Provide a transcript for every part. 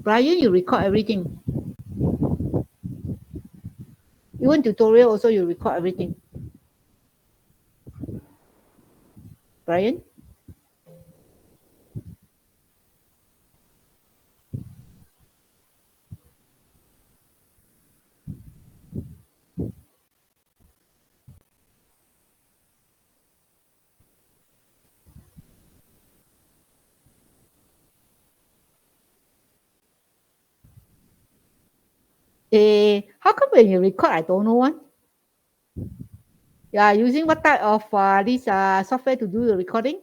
Brian, you record everything. Even tutorial also you record everything. Brian? How come when you record, I don't know one? You are using what type of this software to do the recording?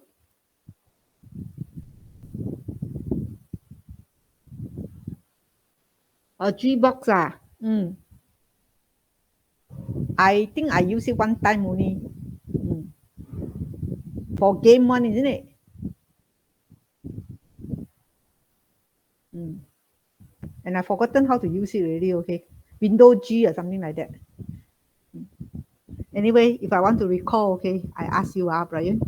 Gbox I think I use it one time only. For game one, isn't it? And I've forgotten how to use it already, okay? Windows G or something like that. Anyway, if I want to recall, okay, I ask you, Brian.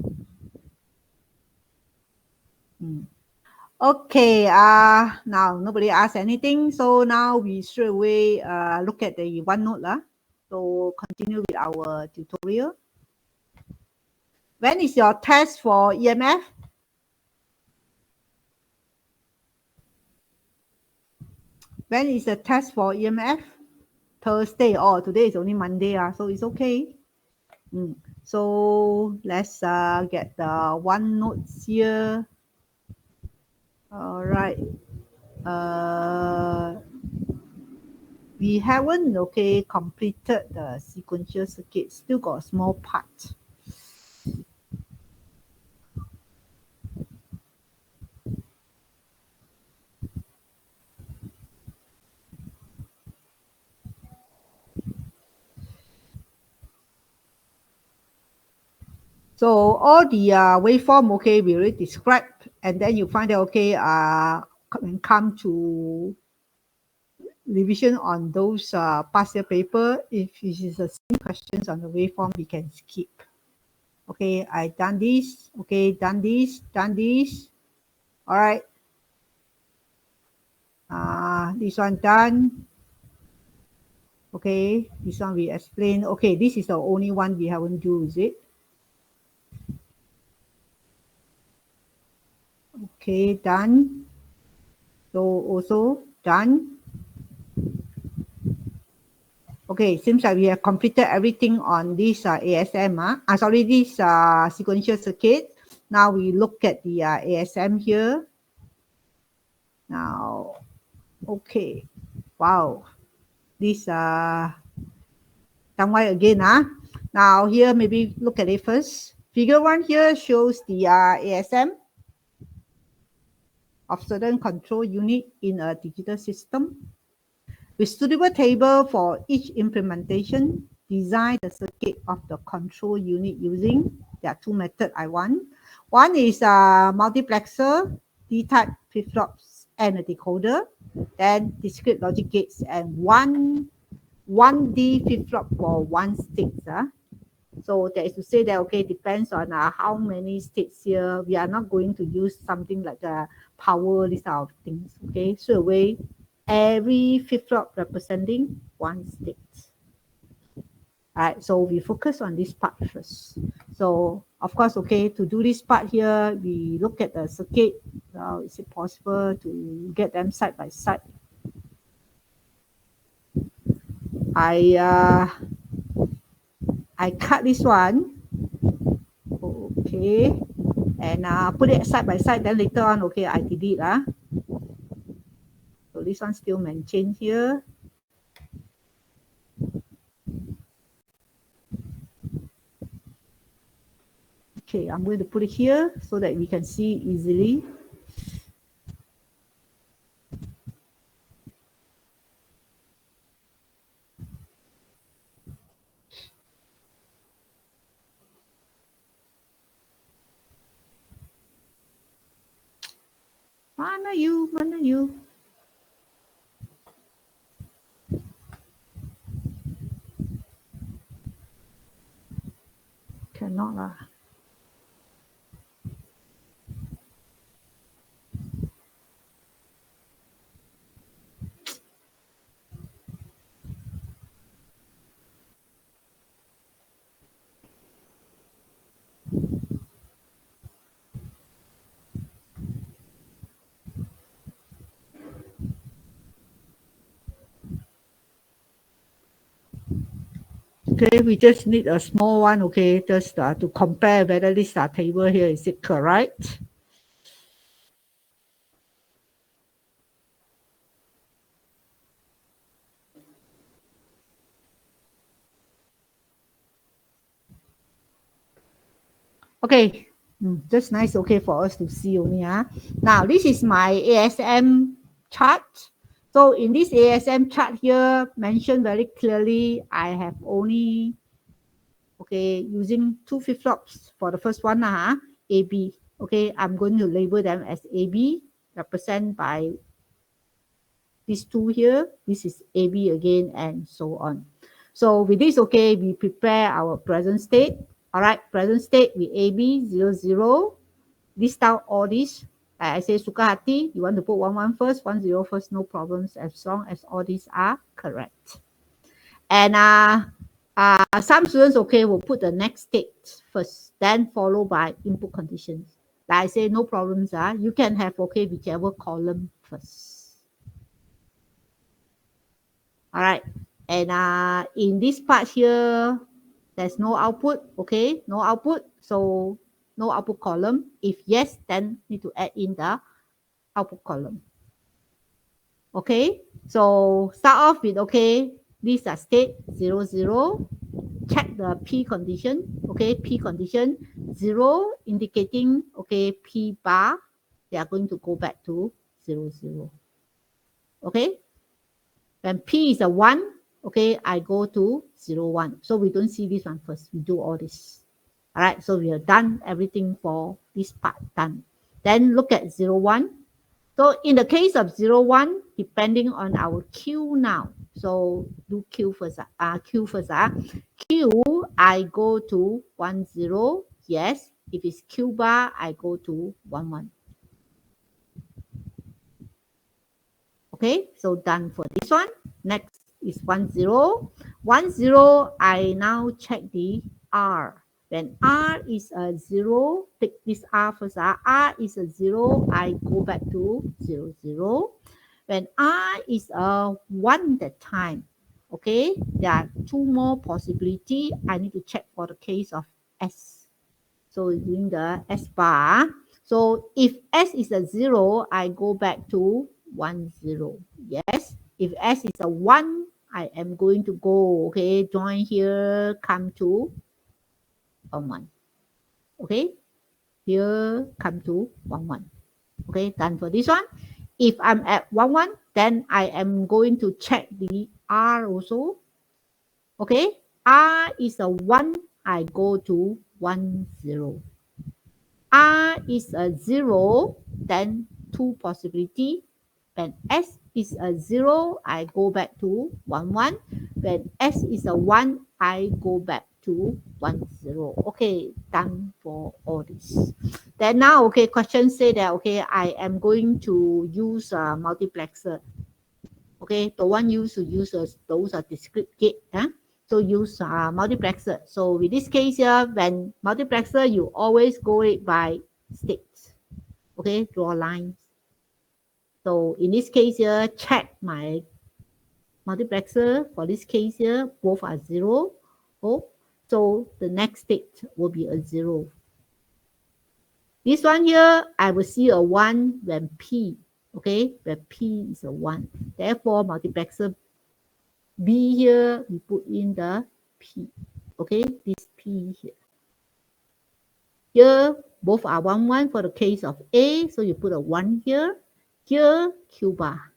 Okay, now nobody asked anything, so now we straight away look at the OneNote. So continue with our tutorial. When is your test for EMF? When is the test for EMF? Thursday. Oh, today is only Monday, so it's okay. So let's get the OneNote here. All right. We haven't completed the sequential circuit. Still got a small part. So all the waveform, we already described, and then you find that when come to revision on those past year paper, if it is the same questions on the waveform, we can skip. Okay, I done this. Okay, done this. All right. This one done. Okay, this one we explain. Okay, this is the only one we haven't do, is it? Okay, done. So also done. Okay, seems like we have completed everything on this ASM. This sequential circuit. Now we look at the ASM here. Now, okay, wow, this done again. Now here, maybe look at it first. Figure 1 here shows the ASM of certain control unit in a digital system. With suitable table for each implementation, design the circuit of the control unit using, there are two methods I want. One is a multiplexer, D-type flip-flops, and a decoder, then discrete logic gates, and one 1D flip-flop for one state. So that is to say that, depends on how many states here. We are not going to use something like power, these type of things. Okay, so away every flip-flop representing one state. All right, so we focus on this part first. So of course, to do this part here, we look at the circuit. Is it possible to get them side by side? I cut this one, okay, and put it side by side. Then later on, I delete. So this one still maintained here. Okay, I'm going to put it here so that we can see easily. Mana you? Cannot lah. Okay, we just need a small one, okay, just to compare whether this table here is it correct. Okay, just nice, okay, for us to see only. Now, this is my ASM chart. So in this ASM chart here, mentioned very clearly, I have only, okay, using 2 flip-flops for the first one, AB. Okay, I'm going to label them as AB, represented by these two here. This is AB again, and so on. So with this, okay, we prepare our present state. All right, present state with AB 0, 0. List out all this. Like I say, suka hati, you want to put 1, 1 first, 1, 0 first, no problems, as long as all these are correct. And some students, okay, will put the next state first, then followed by input conditions. Like I say, no problems. You can have, okay, whichever column first. All right. And in this part here, there's no output, okay? No output, so no output column. If yes, then need to add in the output column. Okay, so start off with, okay, these are state 0, 0. Check the P condition, okay, P condition 0 indicating, okay, P bar, they are going to go back to 0, 0. Okay, when P is a 1, okay, I go to 0, 1. So we don't see this one first, we do all this. All right, so we are done everything for this part, done. Then look at 0, 1. So in the case of 0, 1, depending on our Q now. So do Q first. Q first. Q, I go to 1, 0. Yes. If it's Q bar, I go to 1, 1. Okay, so done for this one. Next is 1, 0. 1, 0, I now check the R. When R is a 0, take this R first. R is a 0, I go back to 0, 0. When R is a 1 that time, okay, there are 2 more possibility. I need to check for the case of S. So using the S bar. So if S is a 0, I go back to 1, 0. Yes. If S is a 1, I am going to go, okay, join here, come to 1, 1. Okay. Here, come to 1, 1. Okay, done for this one. If I'm at 1, 1, then I am going to check the R also. Okay, R is a 1, I go to 1, 0. R is a 0, then 2 possibility. When S is a 0, I go back to 1, 1. When S is a 1, I go back to 1, 0. Okay, done for all this. Then now, okay, question say that, okay, I am going to use a multiplexer. Okay, the one used to use those are discrete gate. So use multiplexer. So with this case here, when multiplexer, you always go it by states. Okay, draw lines. So in this case here, check my multiplexer. For this case here, both are 0. Oh, so the next state will be a 0. This one here, I will see a 1 when P. Okay, when P is a 1. Therefore, multiplexer B here, we put in the P. Okay, this P here. Here, both are 1, 1 for the case of A. So you put a 1 here. Here, Q bar.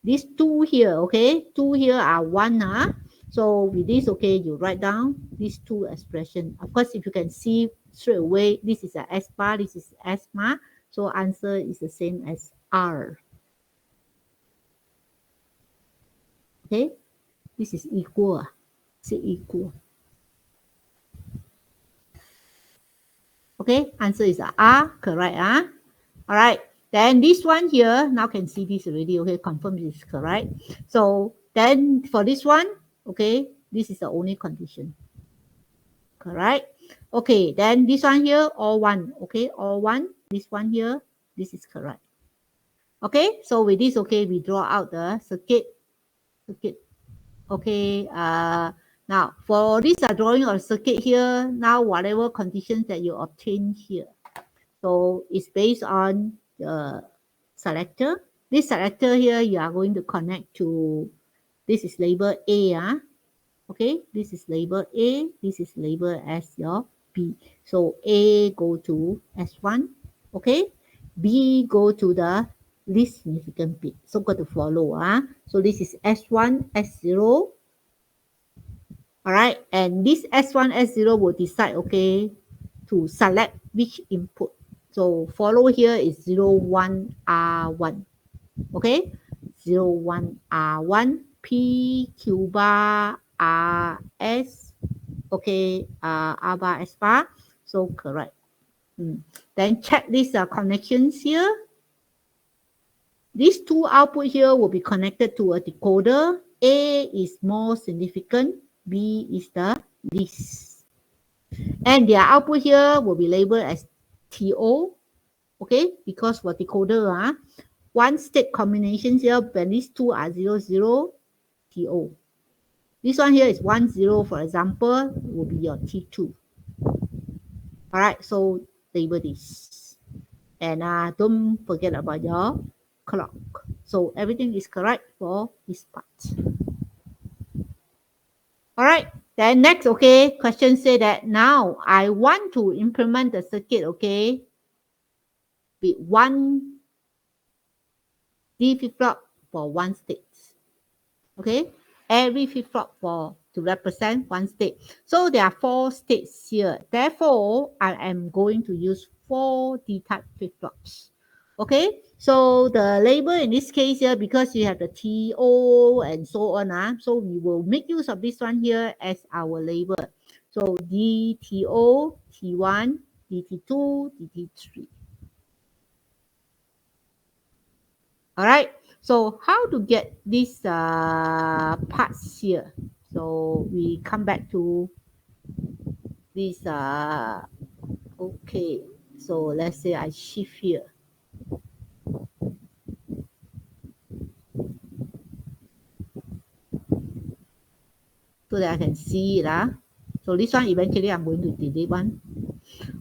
These 2 here, okay? 2 here are 1. So with this, okay, you write down these 2 expressions. Of course, if you can see straight away, this is a S bar, this is S bar. So answer is the same as R. Okay, this is equal. Say equal. Okay, answer is R, correct. All right, then this one here, now can see this already, okay, confirm this is correct. So then for this one, okay, this is the only condition. Correct. Okay, then this one here, all 1, okay, all 1. This one here, this is correct. Okay, so with this, okay, we draw out the circuit. Okay, Now, for this drawing of circuit here, now whatever conditions that you obtain here. So it's based on the selector. This selector here, you are going to connect to, this is labeled A. Okay, this is labeled A. This is labeled as your B. So A go to S1. Okay, B go to the least significant bit. So got to follow. So this is S1, S0. All right, and this S1, S0 will decide, okay, to select which input. So follow here is 0, 1, R1. Okay, 0, 1, R1, P, Q bar, RS. Okay, R bar, S bar. So correct. Then check these connections here. These two output here will be connected to a decoder. A is more significant. B is the least. And their output here will be labeled as TO. Okay, because for decoder, one state combination here, when these two are 0, 0, TO. This one here is 1, 0, for example, will be your T2. All right, so label this. And don't forget about your clock. So everything is correct for this part. All right, then next, okay, question say that now I want to implement the circuit, okay, with one D flip-flop for one state. Okay, every flip-flop for to represent one state. So there are 4 states here. Therefore, I am going to use 4 D-type flip-flops. Okay, so the label in this case here, because you have the TO and so on, so we will make use of this one here as our label. So DTO, T1, DT2, DT3. All right, so how to get these parts here? So we come back to this. Okay, so let's say I shift here. So that I can see it. So this one eventually I'm going to delete one.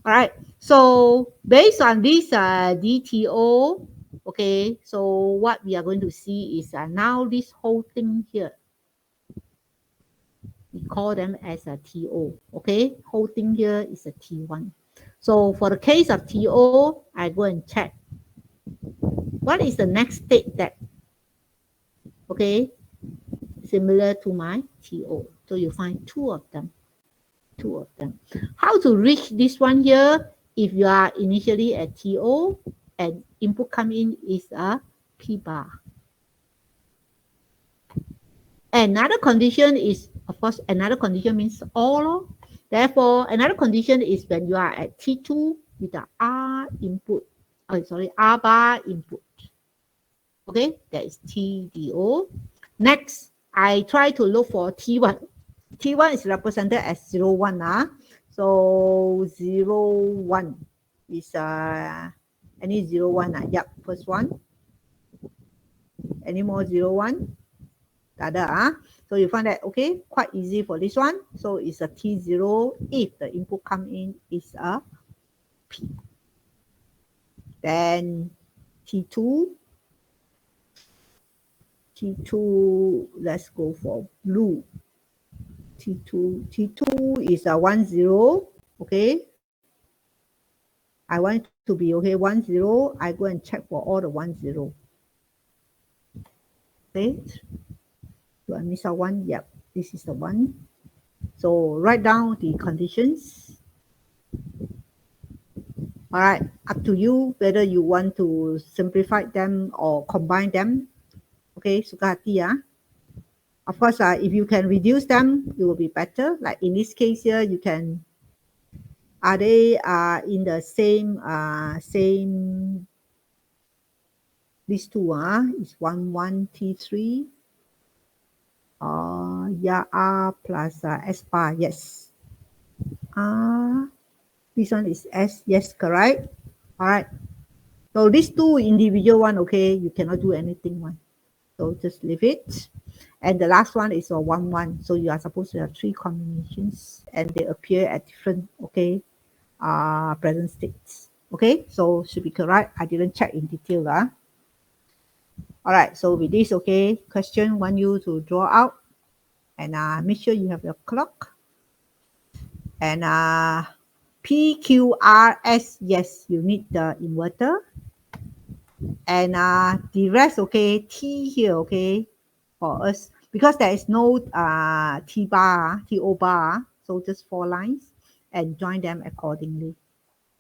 All right, so based on this DTO, okay, so what we are going to see is now this whole thing here, we call them as a TO, okay? Whole thing here is a T1. So for the case of TO, I go and check what is the next state that, okay, similar to my TO. So you find 2 of them. 2 of them. How to reach this one here? If you are initially at TO and input come in is a P bar. Another condition is, of course, another condition means all. Therefore, another condition is when you are at T2 with the R input. Oh, sorry, R bar input. Okay, that is TDO. Next, I try to look for T1. T1 is represented as 0, 1. So 0, 1 is any 0, 1. Yep, first one. Any more 0, 1? So you find that, okay, quite easy for this one. So it's a T0 if the input come in is a P. Then T2, let's go for blue. T2 is a 1, 0, okay. I want it to be, okay, 1, 0. I go and check for all the 1, 0. Okay. Do I miss out one? Yep, this is the one. So write down the conditions. All right, up to you whether you want to simplify them or combine them. Okay, suka hati. Of course, if you can reduce them, it will be better. Like in this case here, you can, are they in the same, these two is 1, 1, T3. Yeah, R plus S bar, yes. This one is S, yes, correct. All right. So these two individual one, okay, you cannot do anything one. So just leave it. And the last one is a 1, 1. So you are supposed to have 3 combinations and they appear at different, okay, present states. Okay, so should be correct. I didn't check in detail. All right, so with this, okay, question want you to draw out and make sure you have your clock. And PQRS, yes, you need the inverter. And the rest, okay, T here, okay, for us, because there is no T bar, TO bar, so just 4 lines and join them accordingly.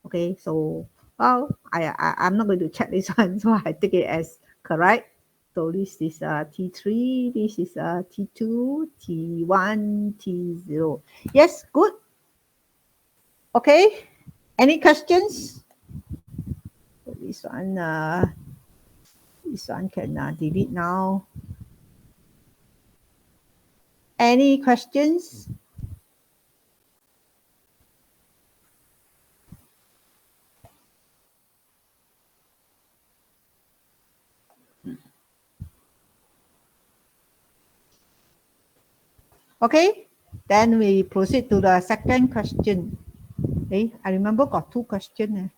Okay, so, well, I'm not going to check this one, so I take it as correct. So this is T3, this is T2, T1, T0. Yes, good. Okay, any questions? So this one can delete now. Any questions? Okay, then we proceed to the second question. Okay, I remember got 2 questions.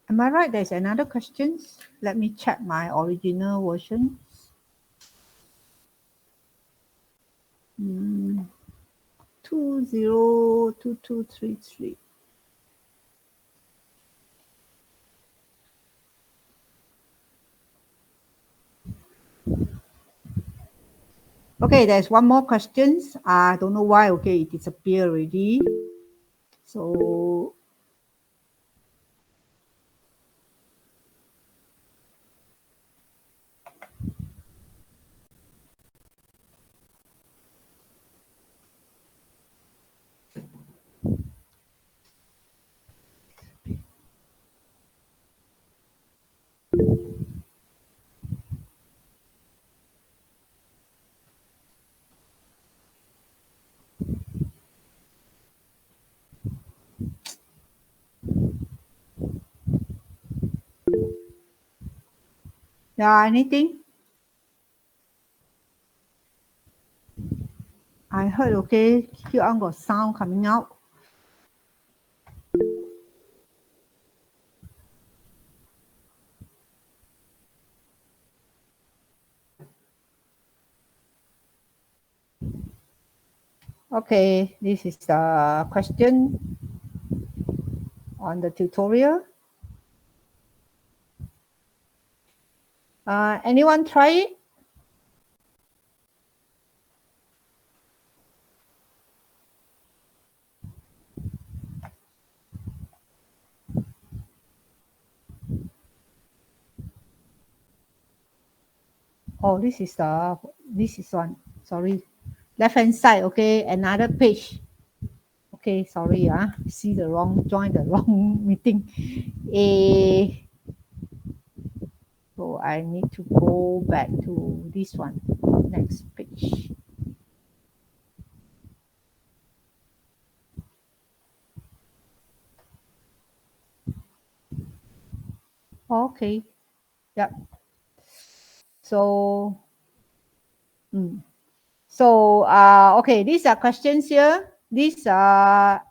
Am I right? There's another question. Let me check my original version. 202233. Okay, there's one more question. I don't know why. Okay, it disappeared already. So yeah, anything? I heard, okay, here on got sound coming out. Okay, this is the question on the tutorial. Anyone try it? Oh, this is one. Sorry, left hand side. Okay, another page. Okay, sorry. Join the wrong meeting. So I need to go back to this one. Next page. Okay. Yep. So, okay, these are questions here. These are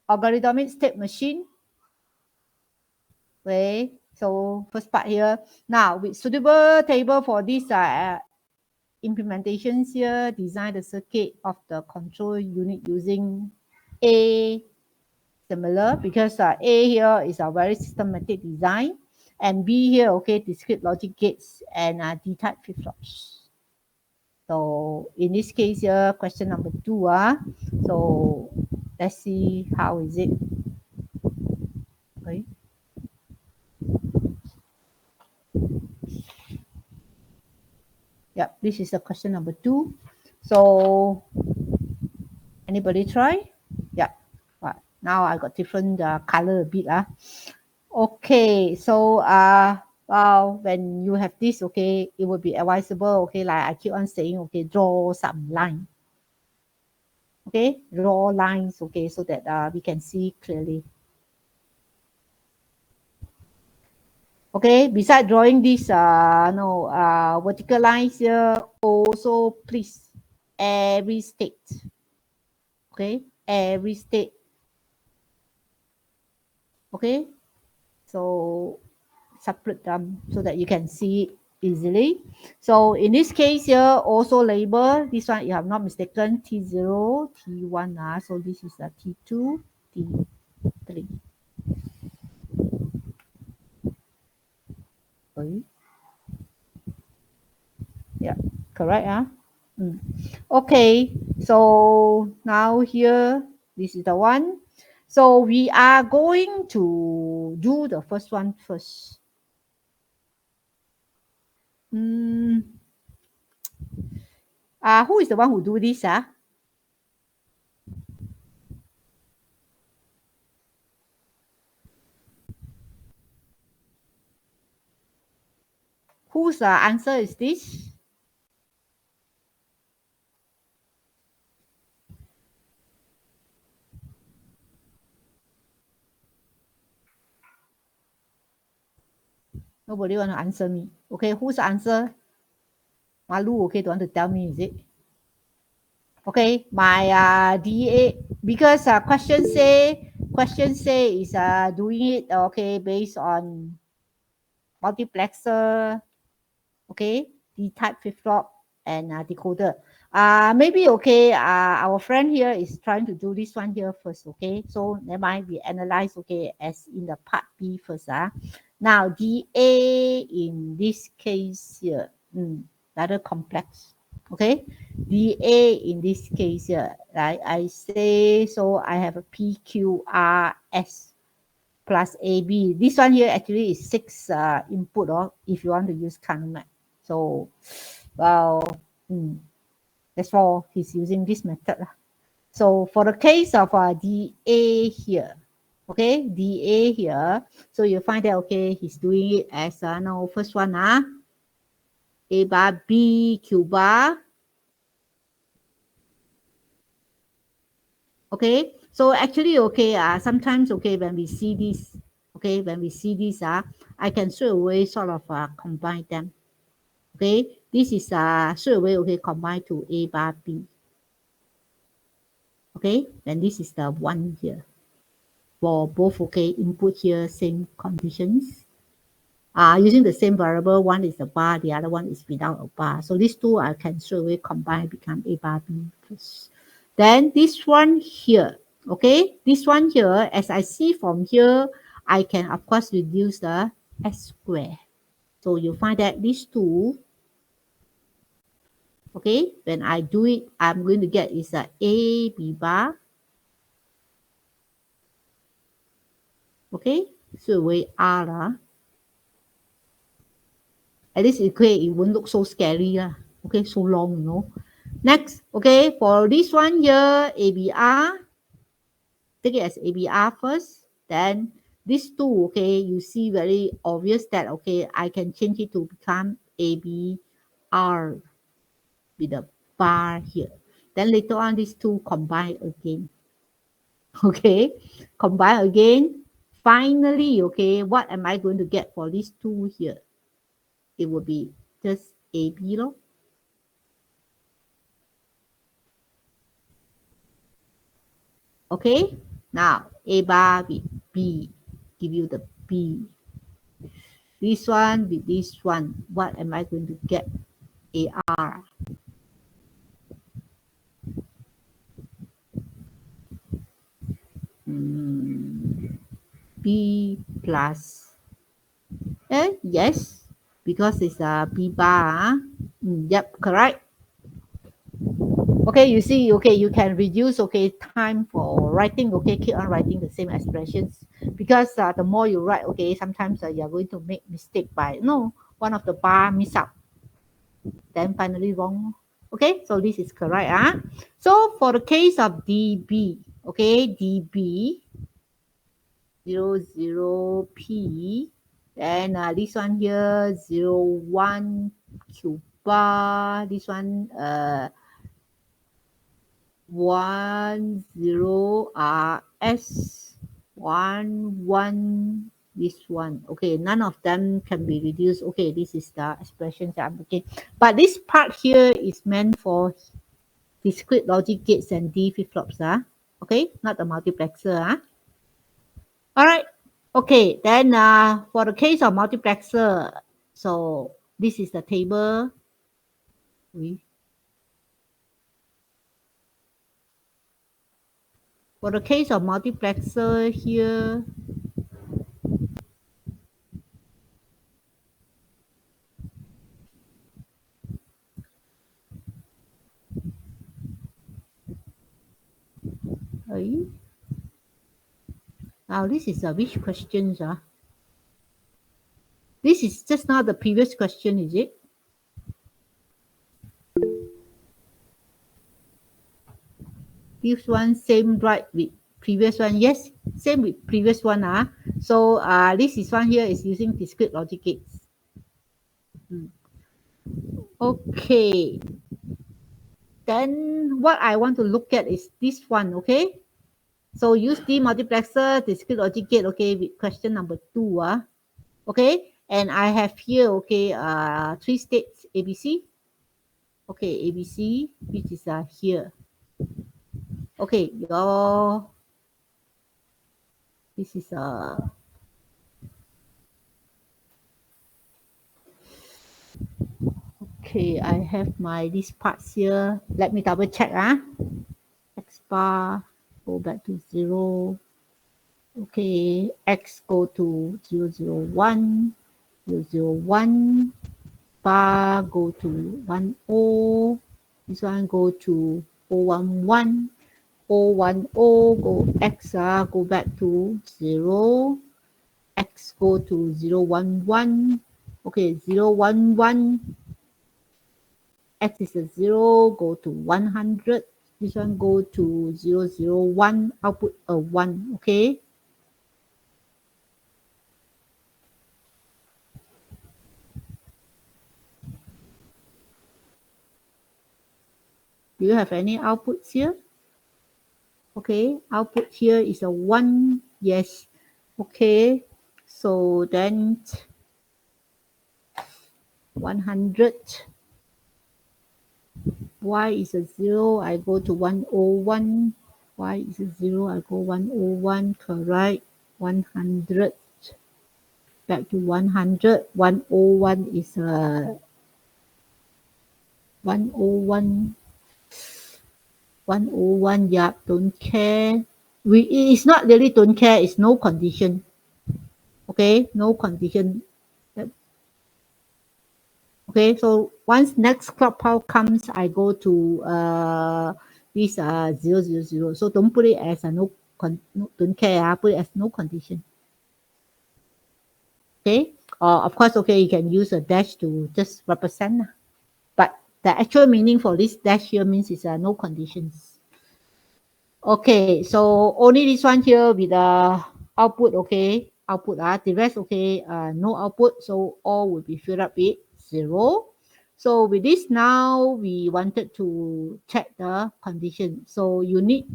algorithmic state machine. Okay, so first part here. Now, with suitable table for these implementations here, design the circuit of the control unit using A similar, because A here is a very systematic design, and B here, okay, discrete logic gates and D-type flip-flops. So in this case here, question number 2. So let's see how is it. Okay. Yeah, this is the question number 2. So anybody try? Yeah. Now I got different color a bit. Okay, so well, when you have this, okay, it would be advisable, okay, like I keep on saying, okay, draw some line. Okay, draw lines, okay, so that we can see clearly. Okay, besides drawing this vertical lines here, also please every state. Okay, every state. Okay, so separate them so that you can see it easily. So in this case here, also label this one, you have not mistaken, T0, T1. So this is a T2, T3. Okay. Yeah, correct. Okay, so now here, this is the one. So we are going to do the first one first. Who is the one who do this? Whose answer is this? Nobody want to answer me. Okay, whose answer? Malu, okay, don't want to tell me, is it? Okay, my DA, because question say is doing it, okay, based on multiplexer, okay, D-type flip-flop and decoder. Maybe, okay, our friend here is trying to do this one here first, okay? So never mind, we analyze, okay, as in the part B first. Now, DA in this case here, rather complex, okay? DA in this case here, right? I say, so I have a PQRS plus AB. This one here actually is 6 input, or if you want to use Canmet. So, well, that's all. He's using this method. So for the case of DA here, okay, DA here, so you find that, okay, he's doing it as, no, first one, A bar, B, Q bar. Okay, so actually, okay, sometimes, okay, when we see this, okay, I can straight away sort of combine them. Okay, this is straight away, okay, combine to A bar B. Okay, then this is the one here. For both, okay, input here, same conditions. Using the same variable, one is a bar, the other one is without a bar. So these two I can straight away combine, become A bar B first. Then this one here, okay, this one here, as I see from here, I can of course reduce the S square. So you find that these two, okay, when I do it, I'm going to get is a B bar. Okay, so we R. At least it won't look so scary. Okay, so long, you know. Next, okay, for this one here, ABR, take it as ABR first. Then these two, okay, you see very obvious that, okay, I can change it to become ABR with a bar here. Then later on, these two combine again. Okay, combine again. Finally, okay, what am I going to get for these two here? It will be just AB, lor. Okay, now A bar with B, give you the B. This one with this one, what am I going to get? AR. B plus. Yes, because it's a B bar. Yep, correct. Okay, you see, okay, you can reduce, okay, time for writing, okay, keep on writing the same expressions, because the more you write, okay, sometimes you're going to make mistake by, no, one of the bar miss out, then finally wrong. Okay, so this is correct. So for the case of DB, okay, DB, 00P, then this one here, 01 Q bar, this one, 10 RS 11 this one. Okay, none of them can be reduced. Okay, this is the expression that I'm looking. But this part here is meant for discrete logic gates and D flip-flops. Okay, not the multiplexer. All right. Okay, then for the case of multiplexer, so this is the table. For the case of multiplexer here, now this is which questions? This is just now the previous question, is it? This one same right with previous one. Yes, same with previous one. So this is one here is using discrete logic gates. Okay. Then what I want to look at is this one, okay? So use demultiplexer, discrete logic gate, okay, with question number 2. Okay, and I have here, okay, 3 states ABC. Okay, ABC, which is here. Okay, this is okay, I have these parts here. Let me double check. X bar, go back to 0. Okay, X go to 0, 0, 1, 0, 0, 1. Bar go to 1, 0. This one go to 0, 1, 1. 0, 1, 0, go X, go back to 0. X go to 0, 1, 1. Okay, 0, 1, 1. X is a 0, go to 100. This one go to 0, 0, 1, output a 1, okay? Do you have any outputs here? Okay, output here is a 1, yes. Okay, so then 100. Y is a 0, I go to 101. Y is a 0, I go 101, correct. 100. Back to 100. 101 is a 101. 101, yeah, don't care. It's not really don't care, it's no condition. Okay, no condition. Okay, so once next clock pulse comes, I go to this 0, 0, 0. So don't put it as no, don't care, put it as no condition. Okay, of course, okay, you can use a dash to just represent. But the actual meaning for this dash here means it's no conditions. Okay, so only this one here with the output, okay, output, the rest, okay, no output, so all will be filled up with 0. So with this now, we wanted to check the condition. So you need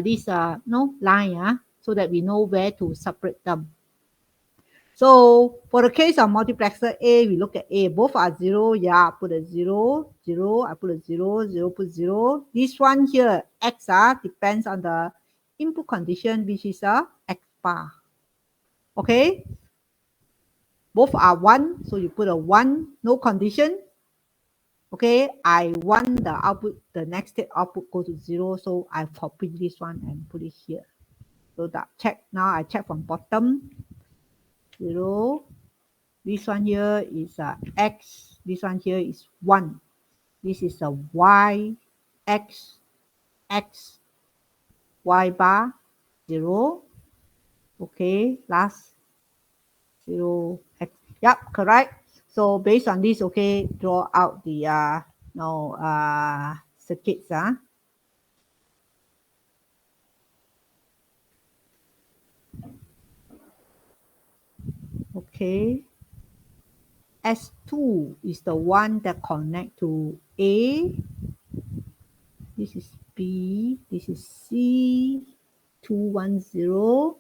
this line, so that we know where to separate them. So for the case of multiplexer A, we look at A. Both are 0. Yeah, I put a 0, 0. I put a 0, 0, put 0. This one here, X depends on the input condition, which is a X bar. Okay? Both are 1, so you put a 1, no condition. Okay, I want the output, the next state output go to 0, so I copy this one and put it here. So that check, now I check from bottom, 0. This one here is X. This one here is 1. This is a Y, X, X, Y bar, 0. Okay, last 0, X. Yep, correct. So based on this, okay, draw out the circuits. Okay. S2 is the one that connect to A. This is B. This is C. 210.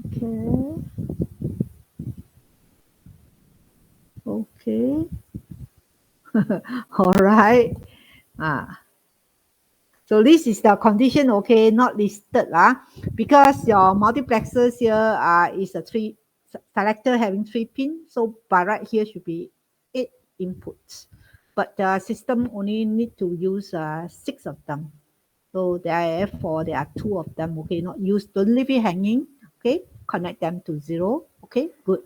Okay. Okay. All right. So this is the condition, okay, not listed because your multiplexers here is a three selector having 3 pins. So by right here should be 8 inputs, but the system only need to use 6 of them. So therefore there are 2 of them, okay, not used. Don't leave it hanging, okay. Connect them to 0, okay, good.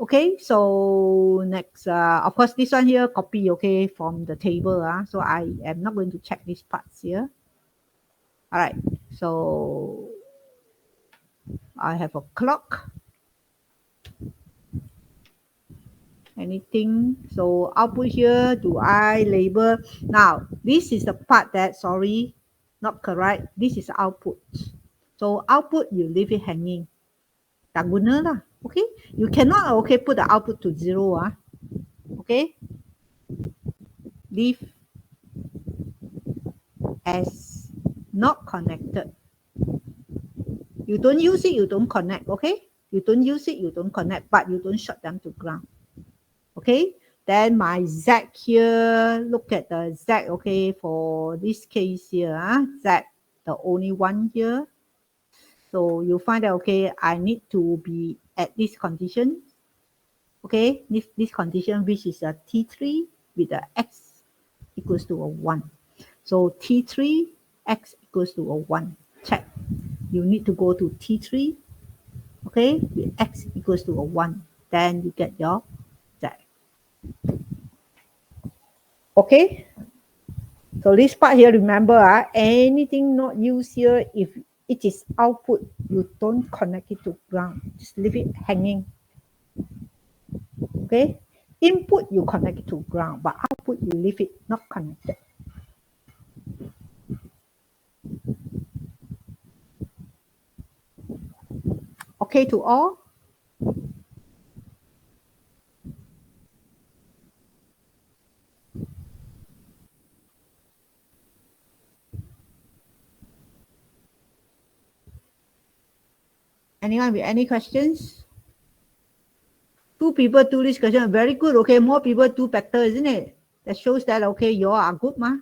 Okay, so next, of course, this one here, copy, okay, from the table. So I am not going to check these parts here. All right, so I have a clock. Anything? So output here, do I label? Now, this is the part that, sorry, not correct. This is output. So output, you leave it hanging. Tak guna lah, okay? You cannot, okay, put the output to 0. Okay? Leave as not connected. You don't use it, you don't connect, okay? You don't use it, you don't connect, but you don't shut them to ground. Okay? Then my Z here, look at the Z, okay, for this case here, Z, the only one here. So you find that, okay, I need to be at this condition, okay, this condition, which is a T3 with the X equals to a 1. So T3, X equals to a 1. Check. You need to go to T3, okay, with X equals to a 1. Then you get your Z. Okay? So this part here, remember, anything not used here, if it is output, you don't connect it to ground. Just leave it hanging. Okay? Input, you connect it to ground, but output, you leave it not connected. Okay to all? Anyone with any questions? 2 people do this question, very good. Okay, more people do better, isn't it? That shows that, okay, you all are good, ma.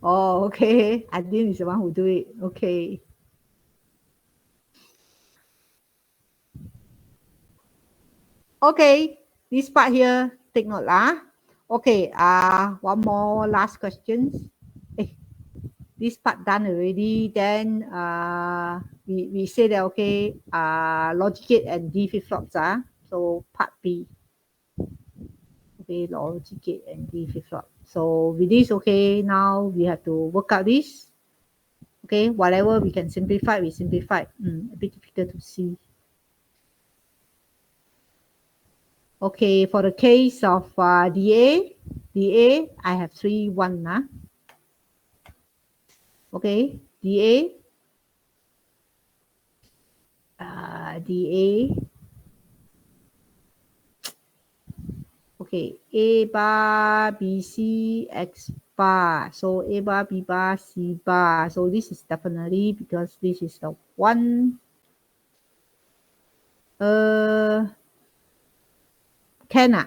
Oh, okay. Adin is the one who do it. Okay. Okay, this part here, take note lah. Okay, one more last question. This part done already. Then we say that, okay, logic gate and D flip-flops. So part B. Okay, logic gate and D flip-flop. So with this, okay, now we have to work out this. Okay, whatever we can simplify, we simplify. A bit difficult to see. Okay, for the case of DA, I have 3, 1. Okay, DA, okay, A bar, B, C, X bar. So A bar, B bar, C bar. So this is definitely because this is the one. Can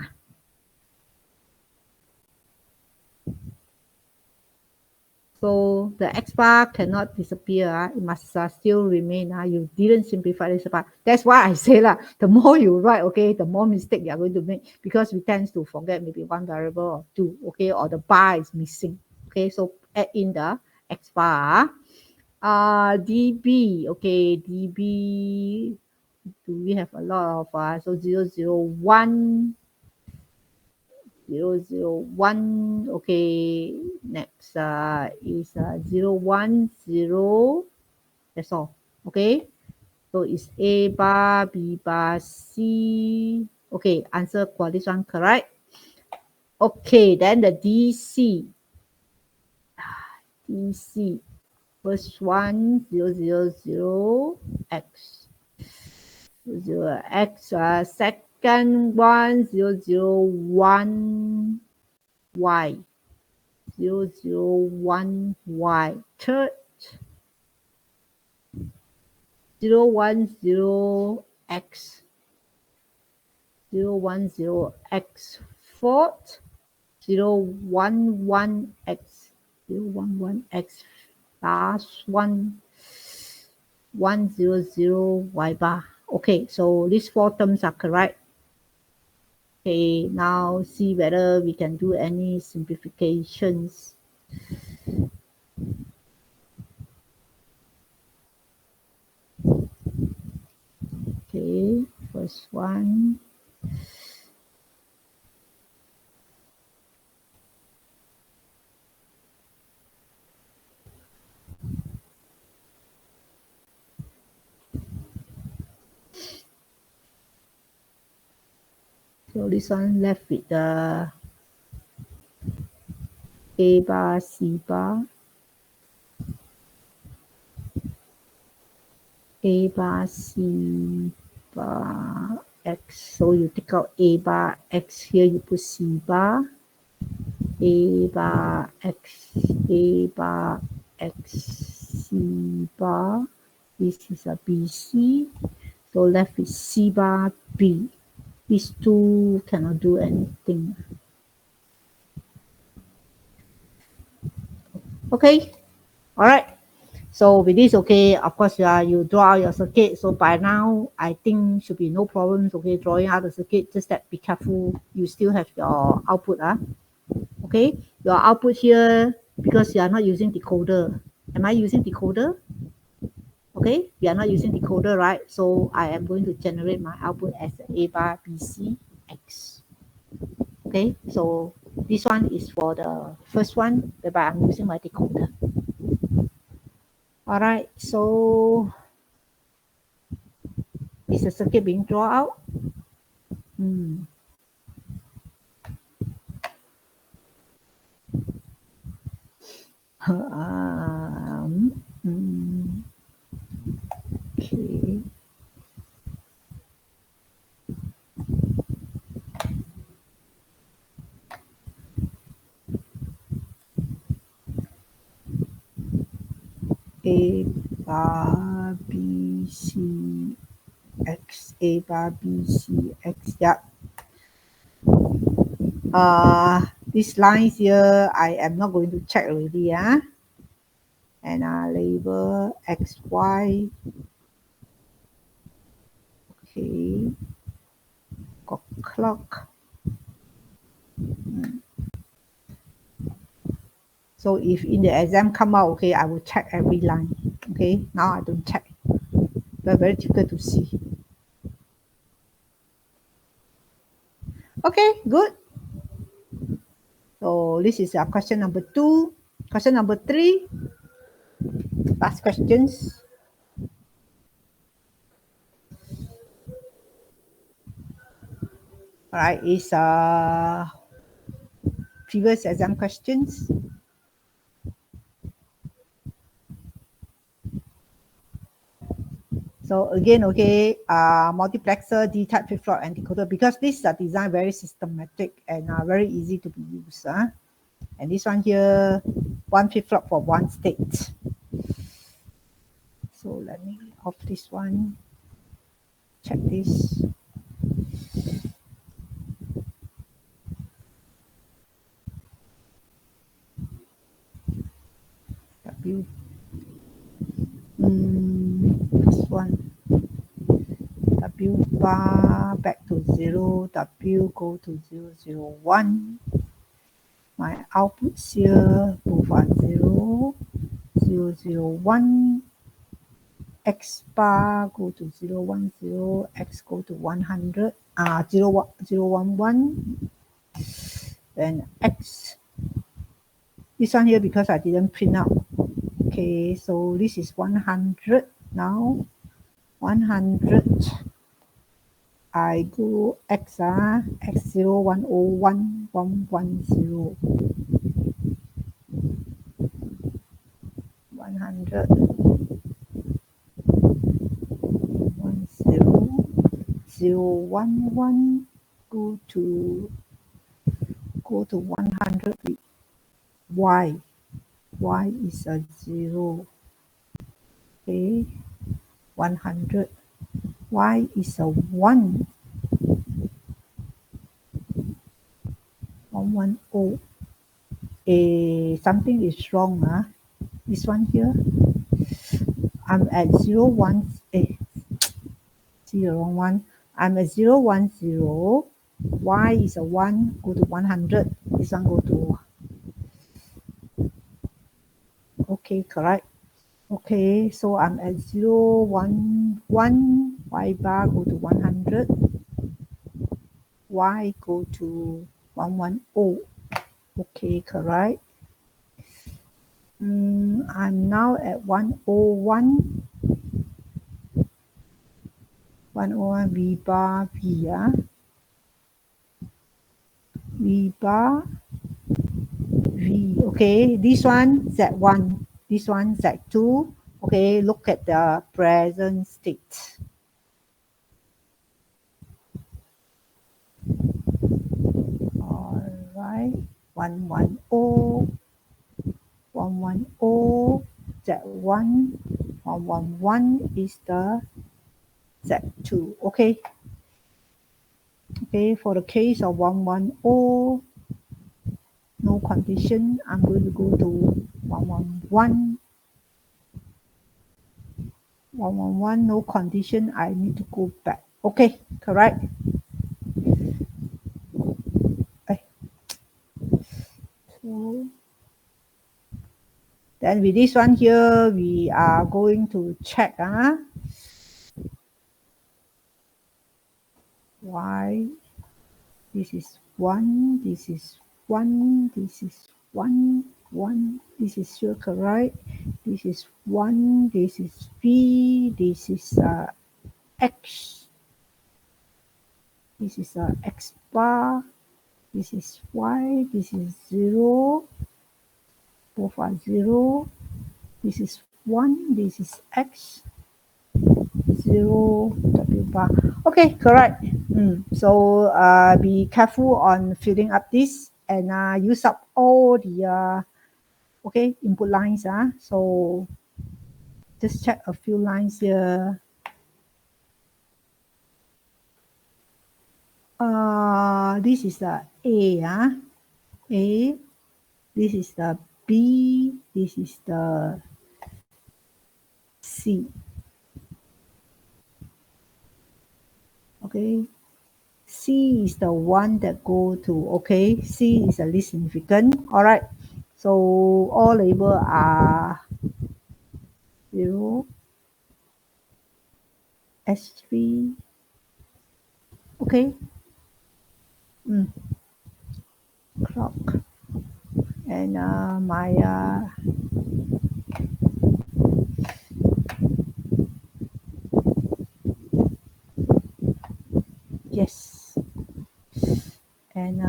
So the X bar cannot disappear. It must still remain. You didn't simplify this part. That's why I say the more you write, okay, the more mistake you are going to make, because we tend to forget maybe one variable or 2, okay, or the bar is missing. Okay, so add in the X bar. DB, okay, DB, do we have a lot of, so 001, 001. Okay, next is 010. That's all. Okay, so it's A bar, B bar, C. Okay, answer for this one correct. Okay, then the DC. DC. First one, 000 X. 0 X. second one 001 y 001 y, third 010 x 010 x, fourth 011 x 011 x, last one 100 y bar. Okay, so these four terms are correct. Okay, now see whether we can do any simplifications. Okay, first one. So this one left with the A bar, C bar, A bar, C bar, X. So you take out A bar, X here, you put C bar, A bar, X, A bar, X, C bar. This is a BC. So left with C bar, B. These two cannot do anything. Okay, all right. So with this, okay, of course, you draw out your circuit. So by now, I think should be no problems, okay, drawing out the circuit. Just that be careful, you still have your output. Okay, your output here, because you are not using decoder. Am I using decoder? Okay, we are not using decoder, right? So I am going to generate my output as A bar BC X. Okay, so this one is for the first one, whereby I'm using my decoder. All right, so is the circuit being drawn out? Okay. A bar B C X, A bar B C X. Yeah. These lines here, I am not going to check already. And label X, Y. Okay. Got clock. So if in the exam come out, okay, I will check every line. Okay, now I don't check. But very difficult to see. Okay, good. So this is question number 2. Question number 3. Last questions. All right, is previous exam questions. So again, okay, multiplexer, D-type flip-flop, and decoder, because these are designed very systematic and very easy to be used. And this one here, one flip-flop for one state. So let me off this one. Check this. W. This one. W bar back to 0. W go to 0, 0, 1. My outputs here both are 0, 0, 0, 1. X bar go to 0, 1, 0. X go to 100. 0, 1, 0, 1, 1. Then X. This one here because I didn't print out. Okay, so this is 100 now. 100. I go X, X0, 101, 110. 100, 10, 0, 1, 1, go to 100 with y. Y is a 0. Okay, 100. Y is a 1. 110. Something is wrong. This one here. I'm at 0, 1. 0, 1. I'm at 0, 1, 0. Y is a 1. Go to 100. This one go to. Okay, correct. Okay, so I'm at 0, 1, 1. Y bar go to 100. Y go to 110. Okay, correct. I'm now at 101. 101 V bar V. V bar V. Okay, this one Z1. This one Z2. Okay, look at the present state. All right, 110, 110, Z1, 111 is the Z2. Okay. Okay, for the case of 110, no condition. I'm going to go to 111. 111, no condition. I need to go back. Okay, correct. So then with this one here, we are going to check. Why? This is 1, this is 1, this is 1, 1. This is sure correct. This is 1, this is V, this is X. This is X bar. This is Y. This is 0. Both are 0. This is 1. This is X. 0 W bar. Okay, correct. So be careful on filling up this and use up all the okay input lines. So just check a few lines here. This is the A. A. This is the B. This is the C. Okay. C is the one that go to, okay, C is the least significant. All right. So all label are 0, S3. Okay. Clock. And my yes. And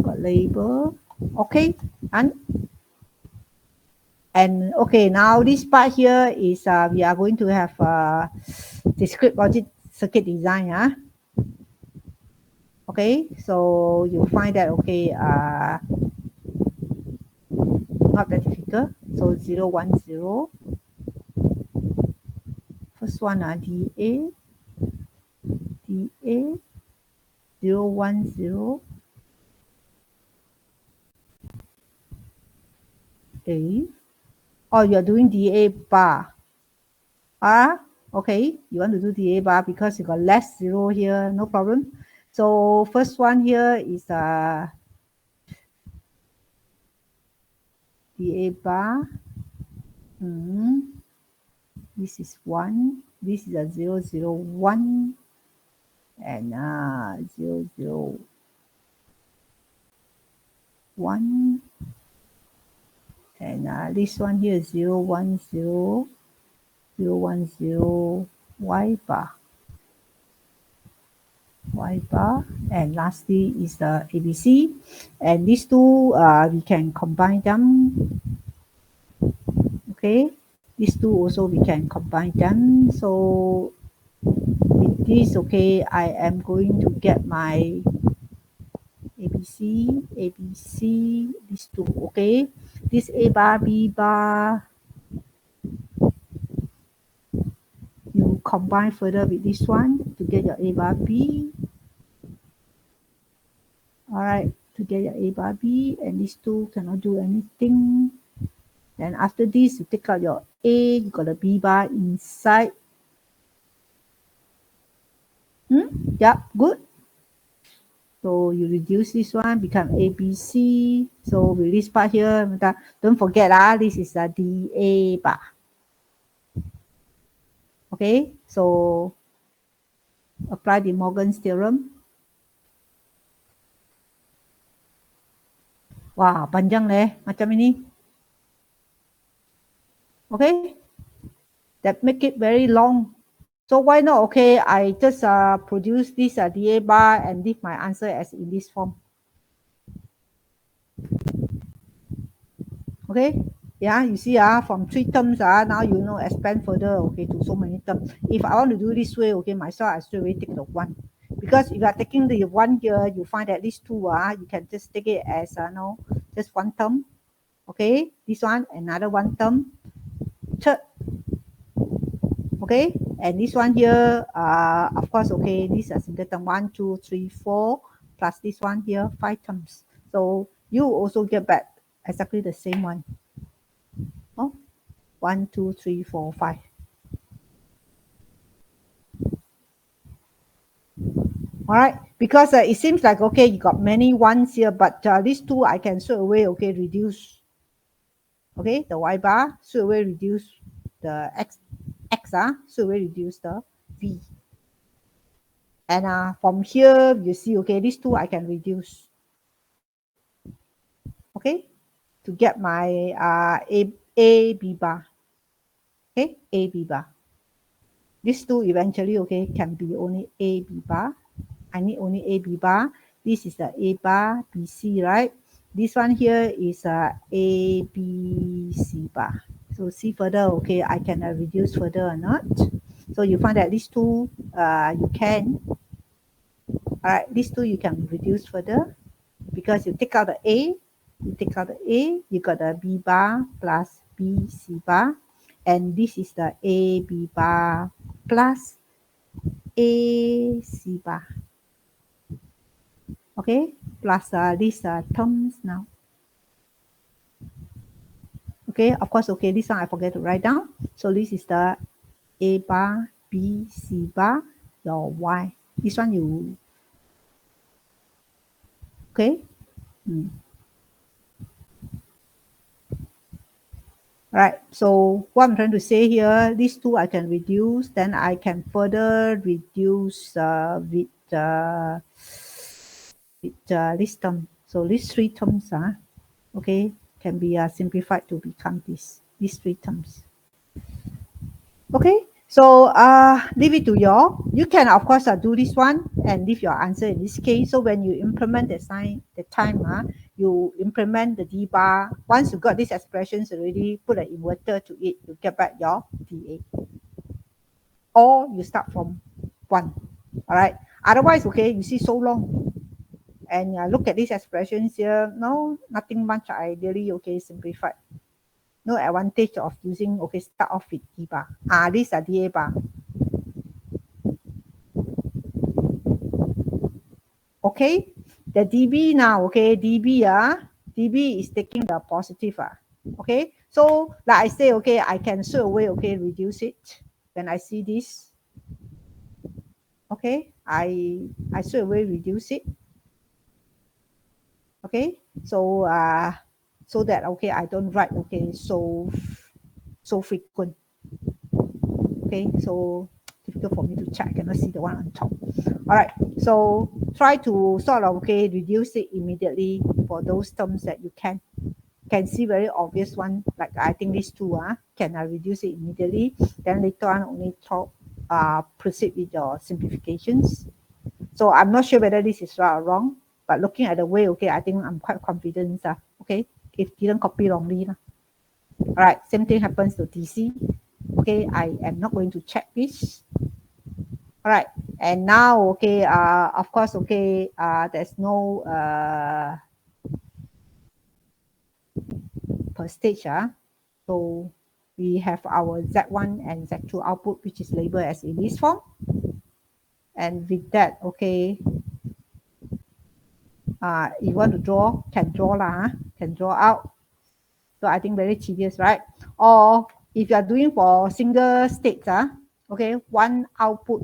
got label. Okay. And okay, now this part here is we are going to have discrete logic circuit design. Okay, so you find that okay, not that difficult. So 0, 1, 0. First one DA, 0, 1, 0. A. Oh, you are doing DA bar. Okay, you want to do DA bar because you got less 0 here, no problem. So first one here is DA bar. This is 1. This is a 0, 0, 1. And 0, 0, 1. And this one here is 0, 1, 0, 0, 1, 0, Y bar. Y bar. And lastly is the ABC. And these two, we can combine them. Okay. These two also we can combine them. So with this, okay, I am going to get my ABC, these two, okay. This A bar, B bar, you combine further with this one to get your A bar B. All right, to get your A bar B, and these two cannot do anything. Then after this, you take out your A, you got a B bar inside. Yep, good. So you reduce this one, become ABC. So with this part here, don't forget, this is a DA bar. Okay, so apply the Morgan's theorem. Wah, panjang leh, macam ini. Okay, that make it very long. So why not? Okay, I just produce this DA bar and leave my answer as in this form. Okay, yeah, you see from 3 terms now you know expand further, okay, to so many terms. If I want to do this way, okay, myself I straight away take the 1, because if you are taking the 1 here, you find that these 2 you can just take it as no, just 1 term. Okay, this one another 1 term, third. Okay, and this one here, of course, okay, these are single term 1, 2, 3, 4, plus this one here 5 terms. So you also get back exactly the same one. 1, 2, 3, 4, 5. All right, because it seems like, okay, you got many ones here, but these 2 I can straight away, okay, reduce. Okay, the Y bar straight away reduce the X straight away reduce the V. And from here, you see, okay, these 2 I can reduce. Okay, to get my A B bar. Okay, A B bar. These 2 eventually, okay, can be only A B bar. I need only A B bar. This is the A bar B C, right? This one here is A B C bar. So see further, okay, I can reduce further or not. So you find that these 2 you can. All right, these 2 you can reduce further, because you take out the A, you got the B bar plus B C bar, and this is the A B bar plus A C bar. Okay, plus these terms now. Okay, of course, okay, this one I forget to write down. So this is the A bar, B, C bar, your Y. This one you, okay. Right, so what I'm trying to say here, these 2 I can reduce, then I can further reduce with this term. So these 3 terms okay, can be simplified to become these 3 terms. Okay, so leave it to you. You can of course do this one and leave your answer in this case. So when you implement the time you implement the D bar. Once you got these expressions already, put an inverter to it, you get back your DA. Or you start from 1. All right. Otherwise, okay, you see so long. And look at these expressions here. No, nothing much. I really, okay, simplified. No advantage of using, okay, start off with D bar. These are DA bar. Okay, the DB now, okay, DB is taking the positive okay. So like I say, okay, I can straight away, okay, reduce it when I see this. Okay, I straight away reduce it. Okay, so so that, okay, I don't write, okay, so frequent. Okay, so difficult for me to check. I cannot see the one on top. All right, so try to sort of, okay, reduce it immediately for those terms that you can see very obvious one, like I think these 2 can I reduce it immediately, then later on only proceed with your simplifications. So I'm not sure whether this is right or wrong, but looking at the way, okay, I think I'm quite confident, okay, if didn't copy wrongly. All right, same thing happens to DC. Okay, I am not going to check this. All right, and now, okay, of course, okay, there's no per stage. So we have our Z1 and Z2 output, which is labeled as in this form. And with that, okay, you want to draw, can draw lah, can draw out. So I think very tedious, right? Or if you are doing for single states, okay, one output,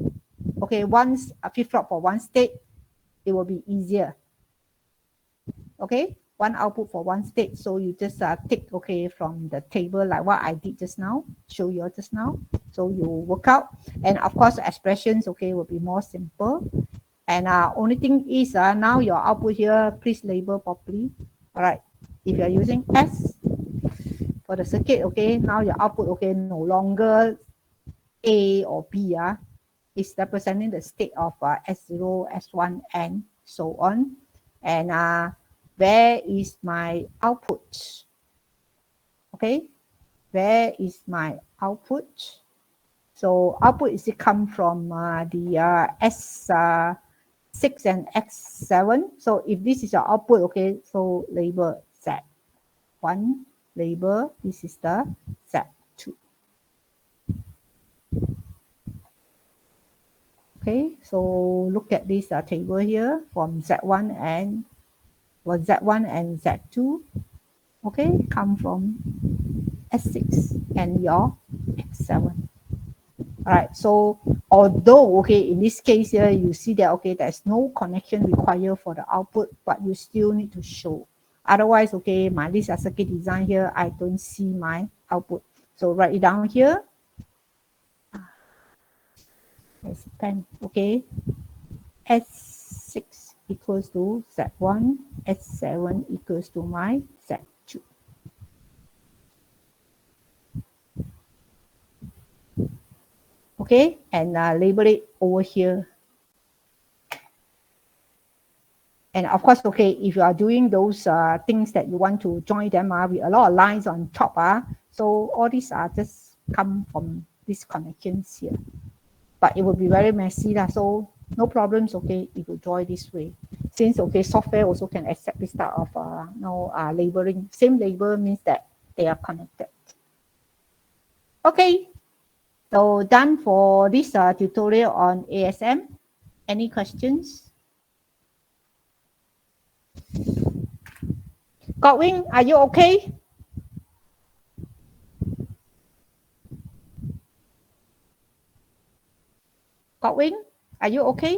okay, once a flip-flop for one state, it will be easier. Okay, one output for one state. So you just take, okay, from the table like what I did just now, show you just now. So you work out, and of course expressions, okay, will be more simple. And only thing is now your output here, please label properly. All right, if you are using S for the circuit, okay, now your output, okay, no longer A or B, is representing the state of S0, S1, and so on. And where is my output? Okay, where is my output? So output is it come from the S6 and X7. So if this is your output, okay, so label Z1, label, this is the Z2. Okay, so look at this table here from Z1 and Z1 and Z2. Okay, come from S6 and your X7. All right, so although, okay, in this case here, you see that, okay, there's no connection required for the output, but you still need to show. Otherwise, okay, my list of circuit design here, I don't see my output. So write it down here. There's a pen, okay. S6 equals to Z1, S7 equals to my Z2. Okay, and label it over here. And of course, okay, if you are doing those things that you want to join them with a lot of lines on top, so all these are just come from these connections here. But it will be very messy, so no problems, okay, if you draw it this way. Since, okay, software also can accept this type of labeling. Same label means that they are connected. Okay, so done for this tutorial on ASM. Any questions? Godwin, are you okay? Godwin, are you okay?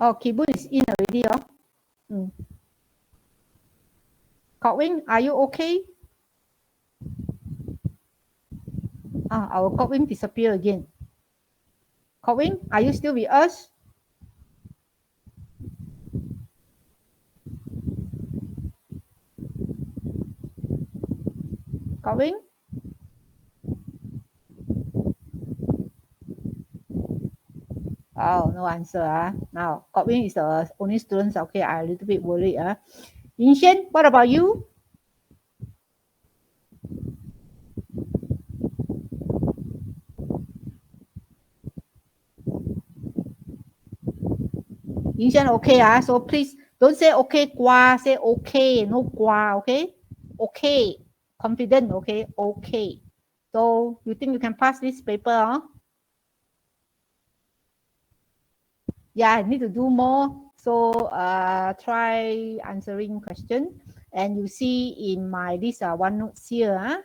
Oh, Kibun is in already. Godwin, are you okay? Our Godwin disappeared again. Godwin, are you still with us? Godwin? Oh, no answer. Now, Godwin is the only student. Okay, I'm a little bit worried. Yinxian, what about you? Yinxian, okay. So please don't say okay, gua. Say okay, no gua. Okay, okay. Confident. Okay, okay. So you think you can pass this paper? Yeah, I need to do more. So try answering question. And you see in my this one notes here,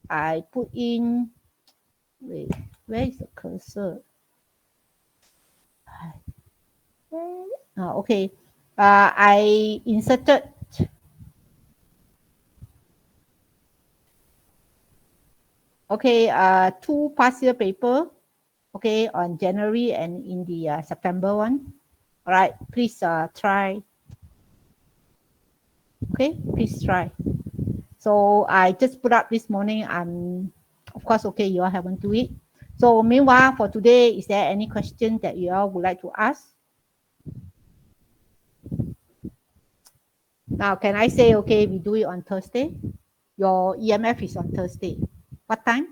I put in, wait, where is the cursor? Okay, I inserted okay, two past year paper, okay, on January and in the September one. All right, please try. Okay, please try. So I just put up this morning. Of course, okay, you all haven't do it. So meanwhile, for today, is there any question that you all would like to ask? Now, can I say, okay, we do it on Thursday? your EMF is on Thursday. What time?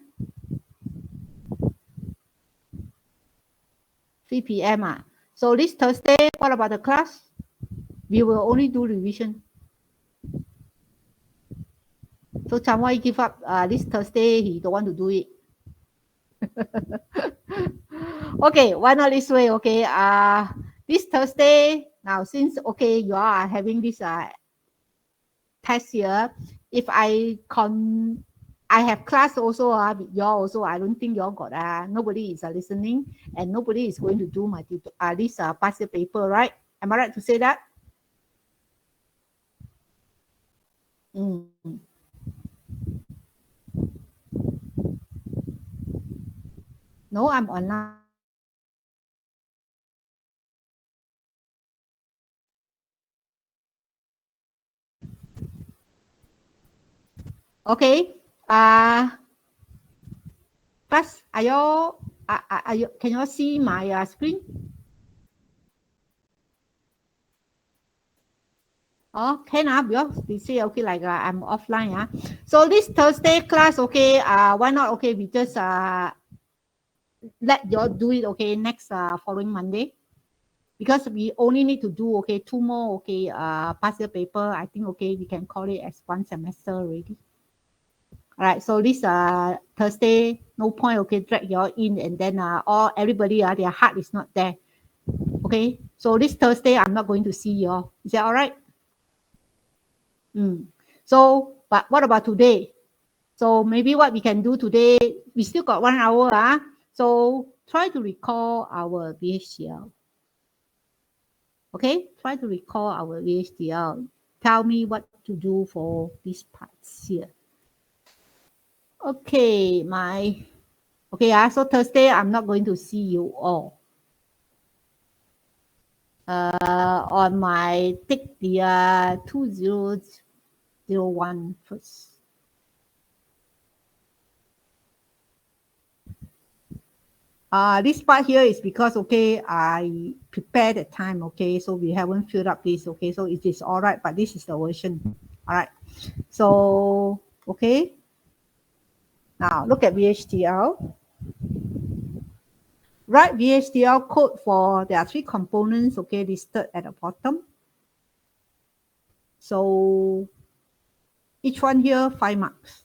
3 p.m. So this Thursday, what about the class? We will only do revision. So Chamwai give up this Thursday, he don't want to do it. Okay, why not this way? Okay, this Thursday, now since okay, you are having this test here, if I have class also, y'all also, I don't think y'all got nobody is listening and nobody is going to do my this past year paper, right? Am I right to say that? No, I'm online. Okay. Class, are you, can you see my screen? Oh, can because they say okay, like I'm offline. So this Thursday class, okay, why not? Okay, we just let you do it, okay, next following Monday. Because we only need to do okay 2 more okay past year paper. I think okay we can call it as 1 semester already. All right, so this Thursday, no point okay drag you all in and then all everybody their heart is not there. Okay, so this Thursday I'm not going to see you all. Is that all right? So, but what about today? So maybe what we can do today, we still got 1 hour. So try to recall our VHDL. Okay, try to recall our VHDL. Tell me what to do for these parts here. Okay, so Thursday I'm not going to see you all. On my take the 2001 first. This part here is because, okay, I prepared the time, okay, so we haven't filled up this, okay, so it is all right, but this is the version, all right. So, okay, now look at VHDL. Write VHDL code for, there are 3 components, okay, listed at the bottom. So, each one here, 5 marks.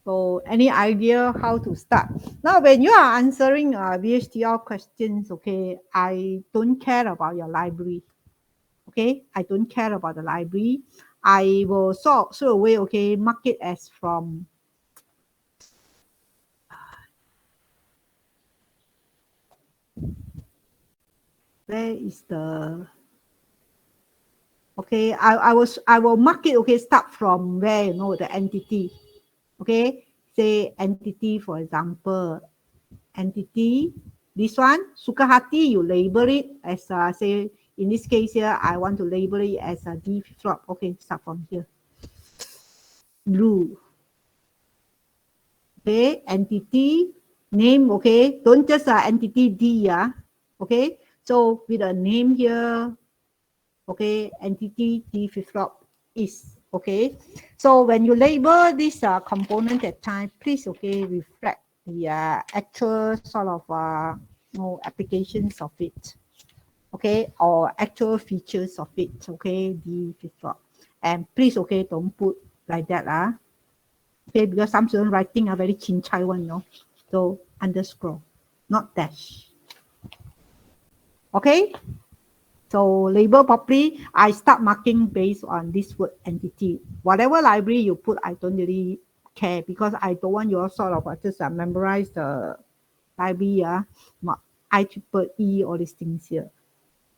So any idea how to start? Now, when you are answering VHDL questions, okay, I don't care about your library. Okay, I don't care about the library. I will sort away, okay, mark it as from where is the okay, I will mark it, okay, start from where, you know, the entity. Okay, say entity, for example, entity, this one, suka hati, you label it as, say, in this case here, I want to label it as a D flip-flop. Okay, start from here. Blue. Okay, entity, name, okay, don't just entity D, okay, so with a name here, okay, entity D flip-flop is, okay, so when you label this component at time, please, okay, reflect the actual sort of applications of it, okay, or actual features of it, okay, D flip-flop, and please, okay, don't put like that, okay, because some students writing are very chin chai one, so underscore, not dash, okay. So label properly, I start marking based on this word entity. Whatever library you put, I don't really care because I don't want you sort of just memorize the library, IEEE, all these things here.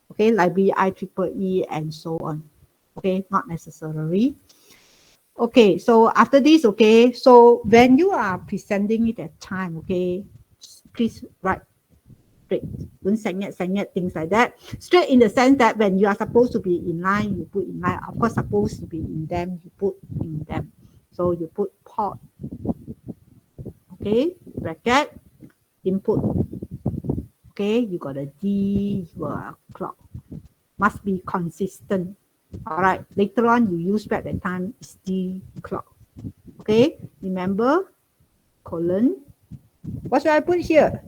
Okay, library IEEE and so on. Okay, not necessarily. Okay, so after this, okay, so when you are presenting it at time, okay, please write straight. Don't sanyet, things like that. Straight in the sense that when you are supposed to be in line, you put in line. Of course, supposed to be in them, you put in them. So you put port, okay, bracket, input. Okay, you got a D, you got a clock. Must be consistent. All right, later on you use back that time is D clock. Okay, remember, colon. What should I put here?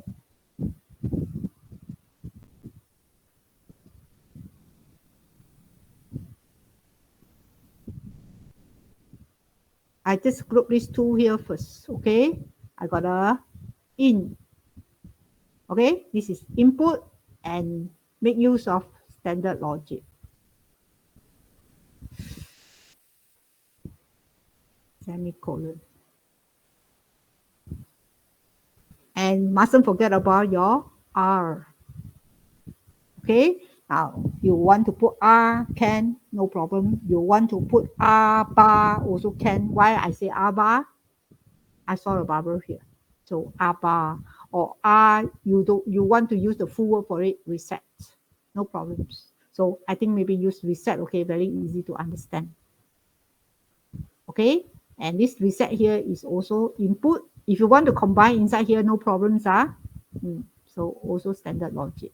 I just group these two here first. Okay, I got a in. Okay, this is input and make use of standard logic. Semicolon. And mustn't forget about your R. Okay, now you want to put R, can, no problem. You want to put R bar, also can. Why I say R bar? I saw a bubble here. So R bar or R, you want to use the full word for it, reset. No problems. So I think maybe use reset, okay, very easy to understand. Okay, and this reset here is also input. If you want to combine inside here, no problems. So also standard logic.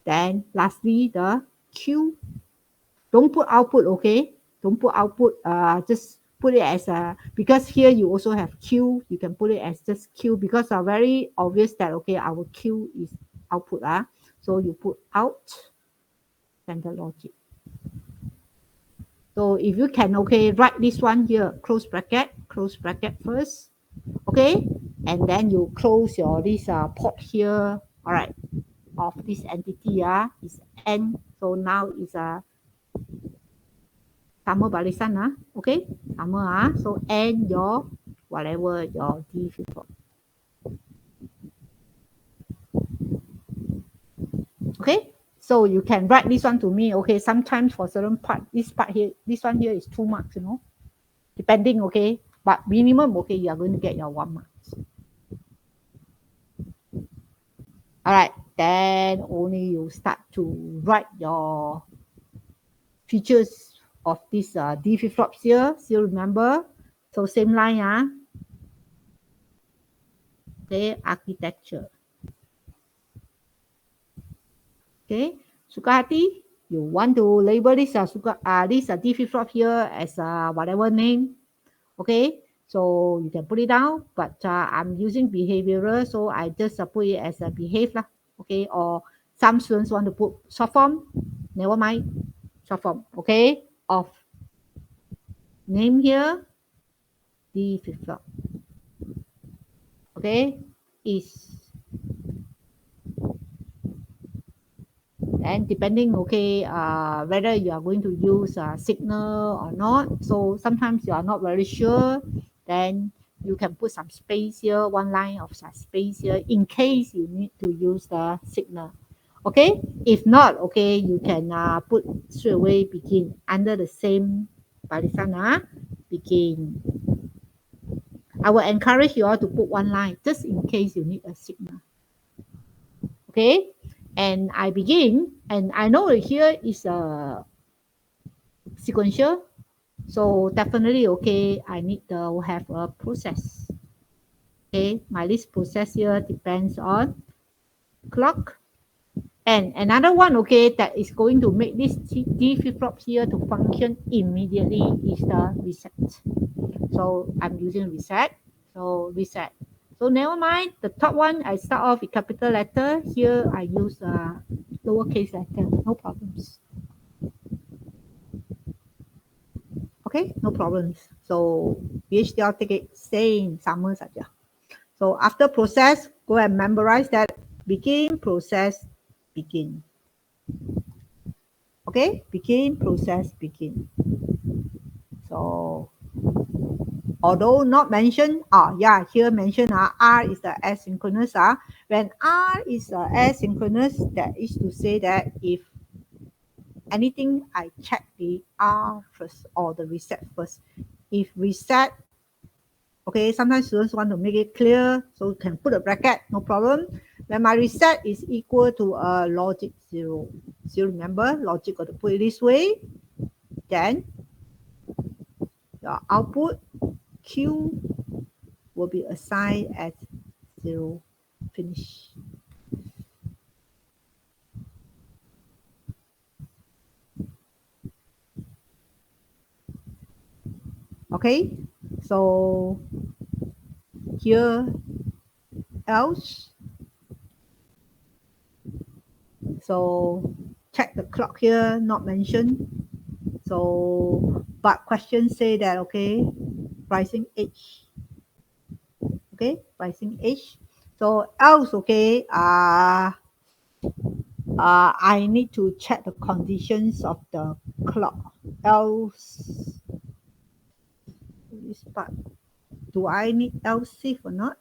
Then lastly, the Q. Don't put output, okay? Don't put output. Just put it as a, because here you also have Q. You can put it as just Q because it's very obvious that, okay, our Q is output. So you put out standard logic. So if you can, okay, write this one here, close bracket first, okay? And then you close your this port here, all right, of this entity is N. So now it's a sama barisan okay? Sama so N your whatever your D flip-flop. Okay? So you can write this one to me, okay? Sometimes for certain part, this part here, this one here is 2 marks, you know, depending, okay? But minimum, okay, you are going to get your 1 mark. All right, then only you start to write your features of this D flip-flops here. Still remember? So same line, okay, architecture. Okay, suka hati, you want to label this this D flip-flop here as whatever name. Okay, so you can put it down, but I'm using behavioral, so I just put it as a behave lah. Okay, or some students want to put short form, never mind, short form. Okay, of name here, D flip-flop. Okay, is, and depending, okay, whether you are going to use a signal or not. So sometimes you are not very sure, then you can put some space here, one line of space here in case you need to use the signal. Okay, if not, okay, you can put straight away begin under the same barisan, begin. I will encourage you all to put one line just in case you need a signal. Okay, and I begin, and I know here is a sequential, so definitely, okay, I need to have a process. Okay, my list process here depends on clock. And another one, okay, that is going to make this D flip-flop here to function immediately is the reset. So I'm using reset. So reset. So never mind, the top one, I start off with capital letter. Here I use lowercase letter, no problems. Okay, no problems. So PHDL take it same, sama saja. So after process, go and memorize that. Begin, process, begin. Okay, begin, process, begin. So although not mentioned, here mentioned R is the asynchronous. When R is asynchronous, that is to say that if anything, I check the R first or the reset first. If reset, okay, sometimes students want to make it clear, so you can put a bracket, no problem. When my reset is equal to a logic 0. Still remember, logic got to put it this way. Then your output Q will be assigned as 0. Finish. Okay, so here else, so check the clock here, not mentioned. So but question say that, okay, pricing age, okay, pricing age. So else, okay, I need to check the conditions of the clock. Else, this part, do I need else if or not?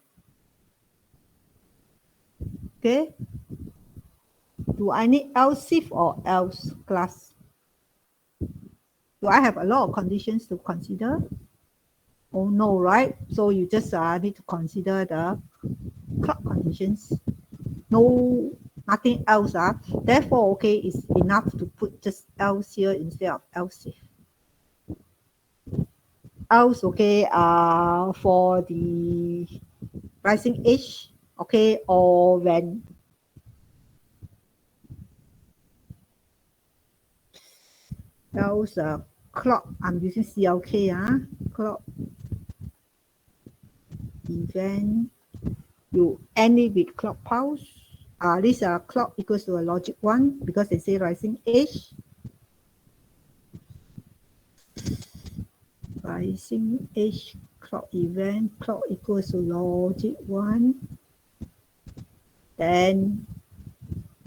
Okay, do I need else if or else class? Do I have a lot of conditions to consider? Oh no, right? So you just need to consider the clock conditions. No, nothing else. Therefore, okay, it's enough to put just else here instead of else if. Else, okay, for the rising age, okay, or when else clock, I'm using CLK, clock event, you end it with clock pulse. This clock equals to a logic 1 because they say rising age. Rising age clock event, clock equals to logic 1. Then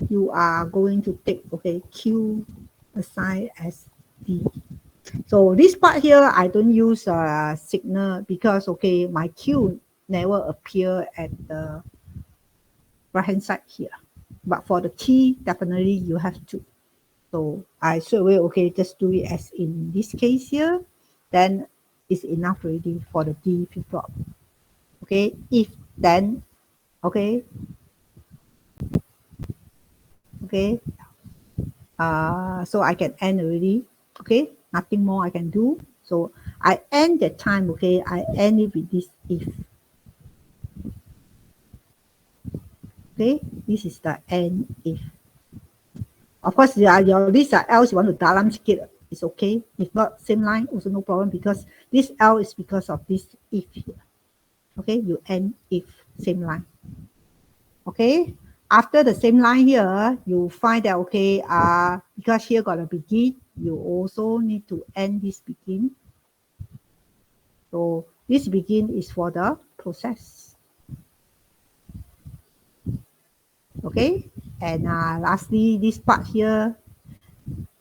you are going to take, okay, Q assigned as D. So this part here, I don't use a signal because, okay, my Q never appear at the right hand side here. But for the T, definitely you have to. So I straight away, okay, just do it as in this case here. Then it's enough already for the D flip-flop. Okay, if then, okay, okay, so I can end already. Okay, nothing more I can do. So I end the time, okay, I end it with this if. Okay, this is the end if. Of course, your list else you want to dalam sikit, it's okay. If not, same line, also no problem because this L is because of this if here. Okay, you end if, same line. Okay, after the same line here, you find that, okay, because here got a begin, you also need to end this begin. So this begin is for the process. Okay, and lastly, this part here,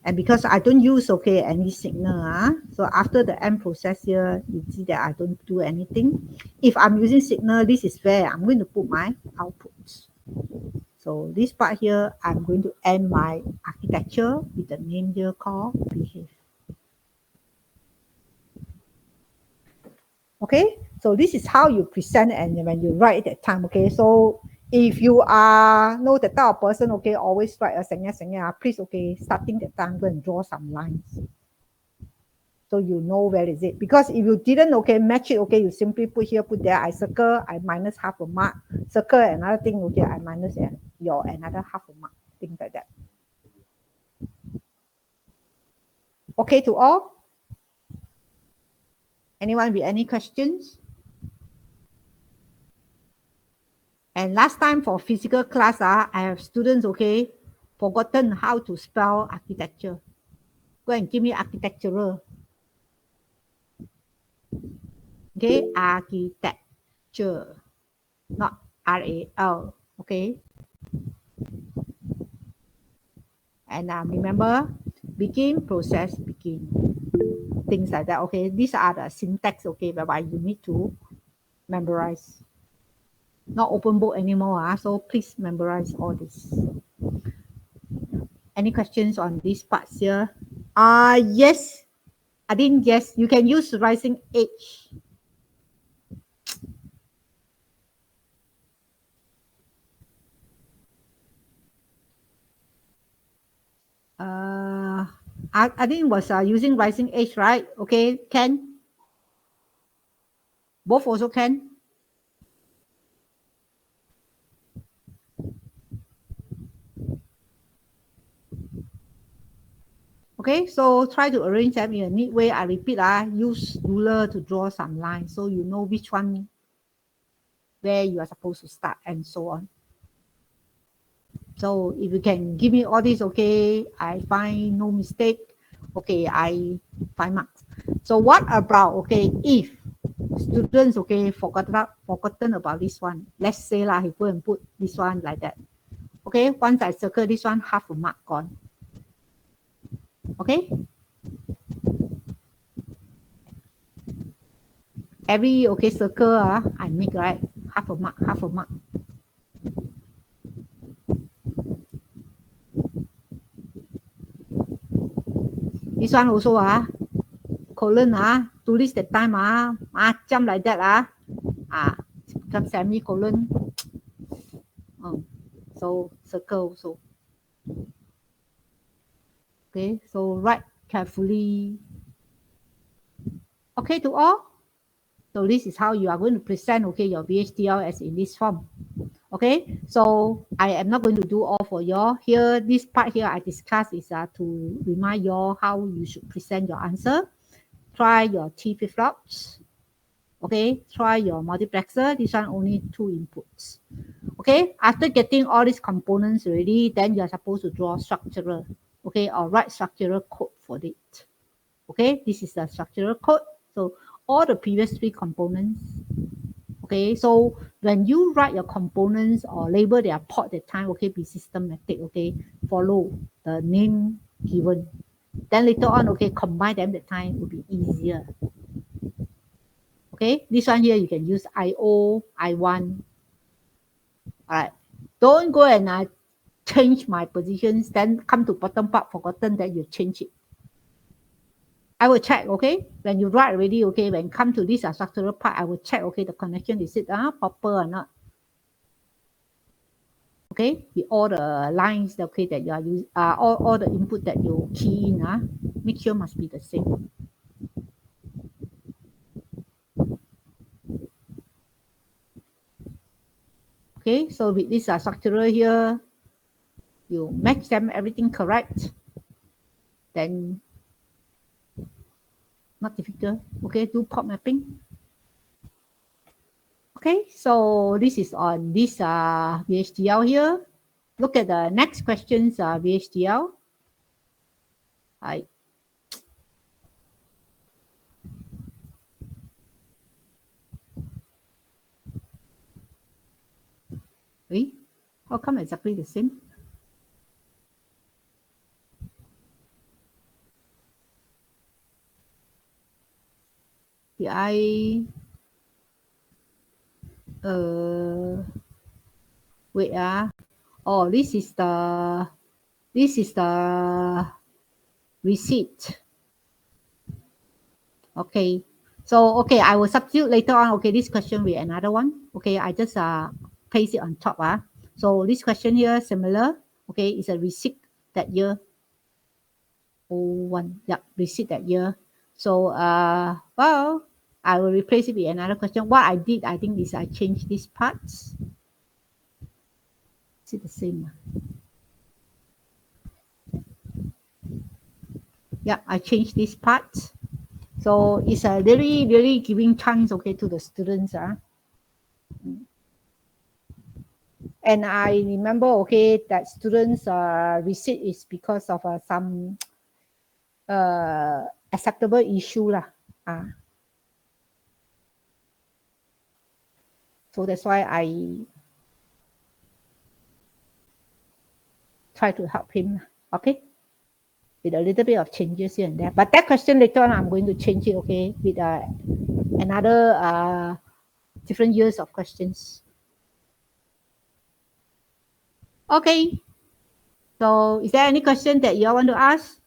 and because I don't use, okay, any signal, so after the end process here, you see that I don't do anything. If I'm using signal, this is where I'm going to put my outputs. So this part here, I'm going to end my architecture with the name here called behave. Okay, so this is how you present and when you write at that time. Okay, so if you are know the type of person, okay, always write a senya, please, okay, starting the time, go and draw some lines. So you know where is it. Because if you didn't, okay, match it, okay, you simply put here, put there, I circle, I minus half a mark, circle another thing, okay, I minus your another half a mark, things like that. Okay to all? Anyone with any questions? And last time for physical class, I have students, okay, forgotten how to spell architecture. Go and give me architectural. Okay, architecture, not RAL. Okay. And remember, begin, process, begin. Things like that. Okay, these are the syntax, okay, whereby you need to memorize. Not open book anymore, so please memorize all this. Any questions on these parts here? Yes. I think yes, you can use rising age. I think it was using rising age, right? Okay, can. Both also can. Okay, so try to arrange them in a neat way. I repeat, use ruler to draw some lines so you know which one where you are supposed to start and so on. So if you can give me all this, okay, I find no mistake, okay, I 5 marks. So what about, okay, if students, okay, forgotten about this one, let's say he go and put this one like that. Okay, once I circle this one, half a mark gone. Okay, every okay circle I make, right, half a mark, half a mark. This one also colon to this the time jump like that become semicolon. So circle also. Okay, so write carefully. Okay to all. So this is how you are going to present, okay, your VHDL as in this form. Okay, so I am not going to do all for y'all. Here, this part here I discuss is to remind y'all how you should present your answer. Try your T flip-flops. Okay, try your multiplexer. This one only 2 inputs. Okay, after getting all these components already, then you are supposed to draw structural. Okay, or write structural code for it. Okay, this is the structural code. So all the previous 3 components. Okay, so when you write your components or label their port that time, okay, be systematic, okay, follow the name given. Then later on, okay, combine them that time will be easier. Okay, this one here you can use IO, I1. All right, don't go and change my positions, then come to bottom part, forgotten that you change it. I will check, okay? When you write already, okay, when come to this structural part, I will check, okay, the connection, is it proper or not? Okay, with all the lines, okay, that you are using, all the input that you key in, make sure must be the same. Okay, so with this structural here, you match them, everything correct, then not difficult. Okay, do port mapping. Okay, so this is on this VHDL here. Look at the next questions, VHDL. Hi. Wait, how come exactly the same? Did I wait oh, this is the receipt. Okay, so okay, I will substitute later on, okay, this question with another one. Okay, I just paste it on top. So this question here similar. Okay, it's a receipt that year. 01, yeah, receipt that year. So well, I will replace it with another question. What I did, I think, is I changed these parts. Is it the same? Yeah, I changed these parts. So it's a really giving chance, okay, to the students. And I remember, okay, that students' receipt is because of some acceptable issue lah. So that's why I try to help him. Okay, with a little bit of changes here and there. But that question later on, I'm going to change it. Okay, with another different years of questions. Okay. So is there any question that you all want to ask?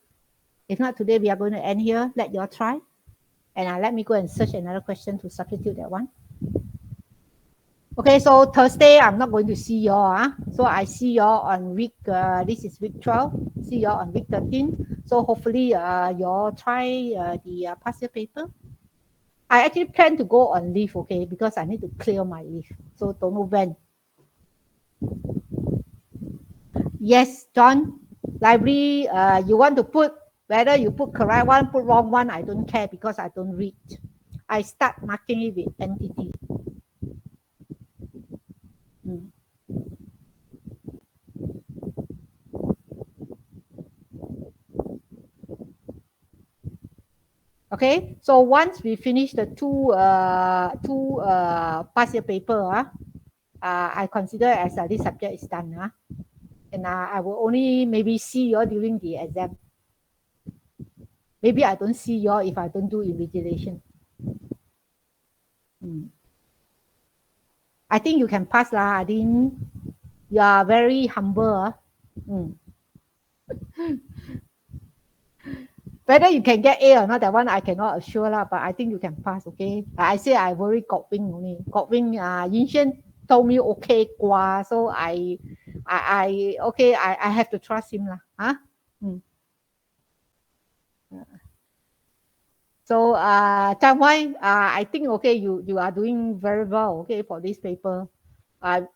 If not, today we are going to end here. Let you all try. And let me go and search another question to substitute that one. Okay, so Thursday, I'm not going to see you all. So I see you all on week, this is week 12. See you all on week 13. So hopefully you all try the past year paper. I actually plan to go on leave, okay, because I need to clear my leave. So don't know when. Yes, John, library, you want to put Whether you put correct one, put wrong one, I don't care because I don't read. I start marking it with entity. Okay, so once we finish the two past year paper, I consider as this subject is done. And I will only maybe see you all during the exam. Maybe I don't see you all if I don't do invigilation. I think you can pass lah. I think you are very humble. Whether you can get A or not, that one I cannot assure lah. But I think you can pass. Okay. I say I worry Kok Wing only. Kok Wing, Yin Xuan told me okay, so I have to trust him lah. So Zhang Wai, I think okay, you are doing very well, okay, for this paper.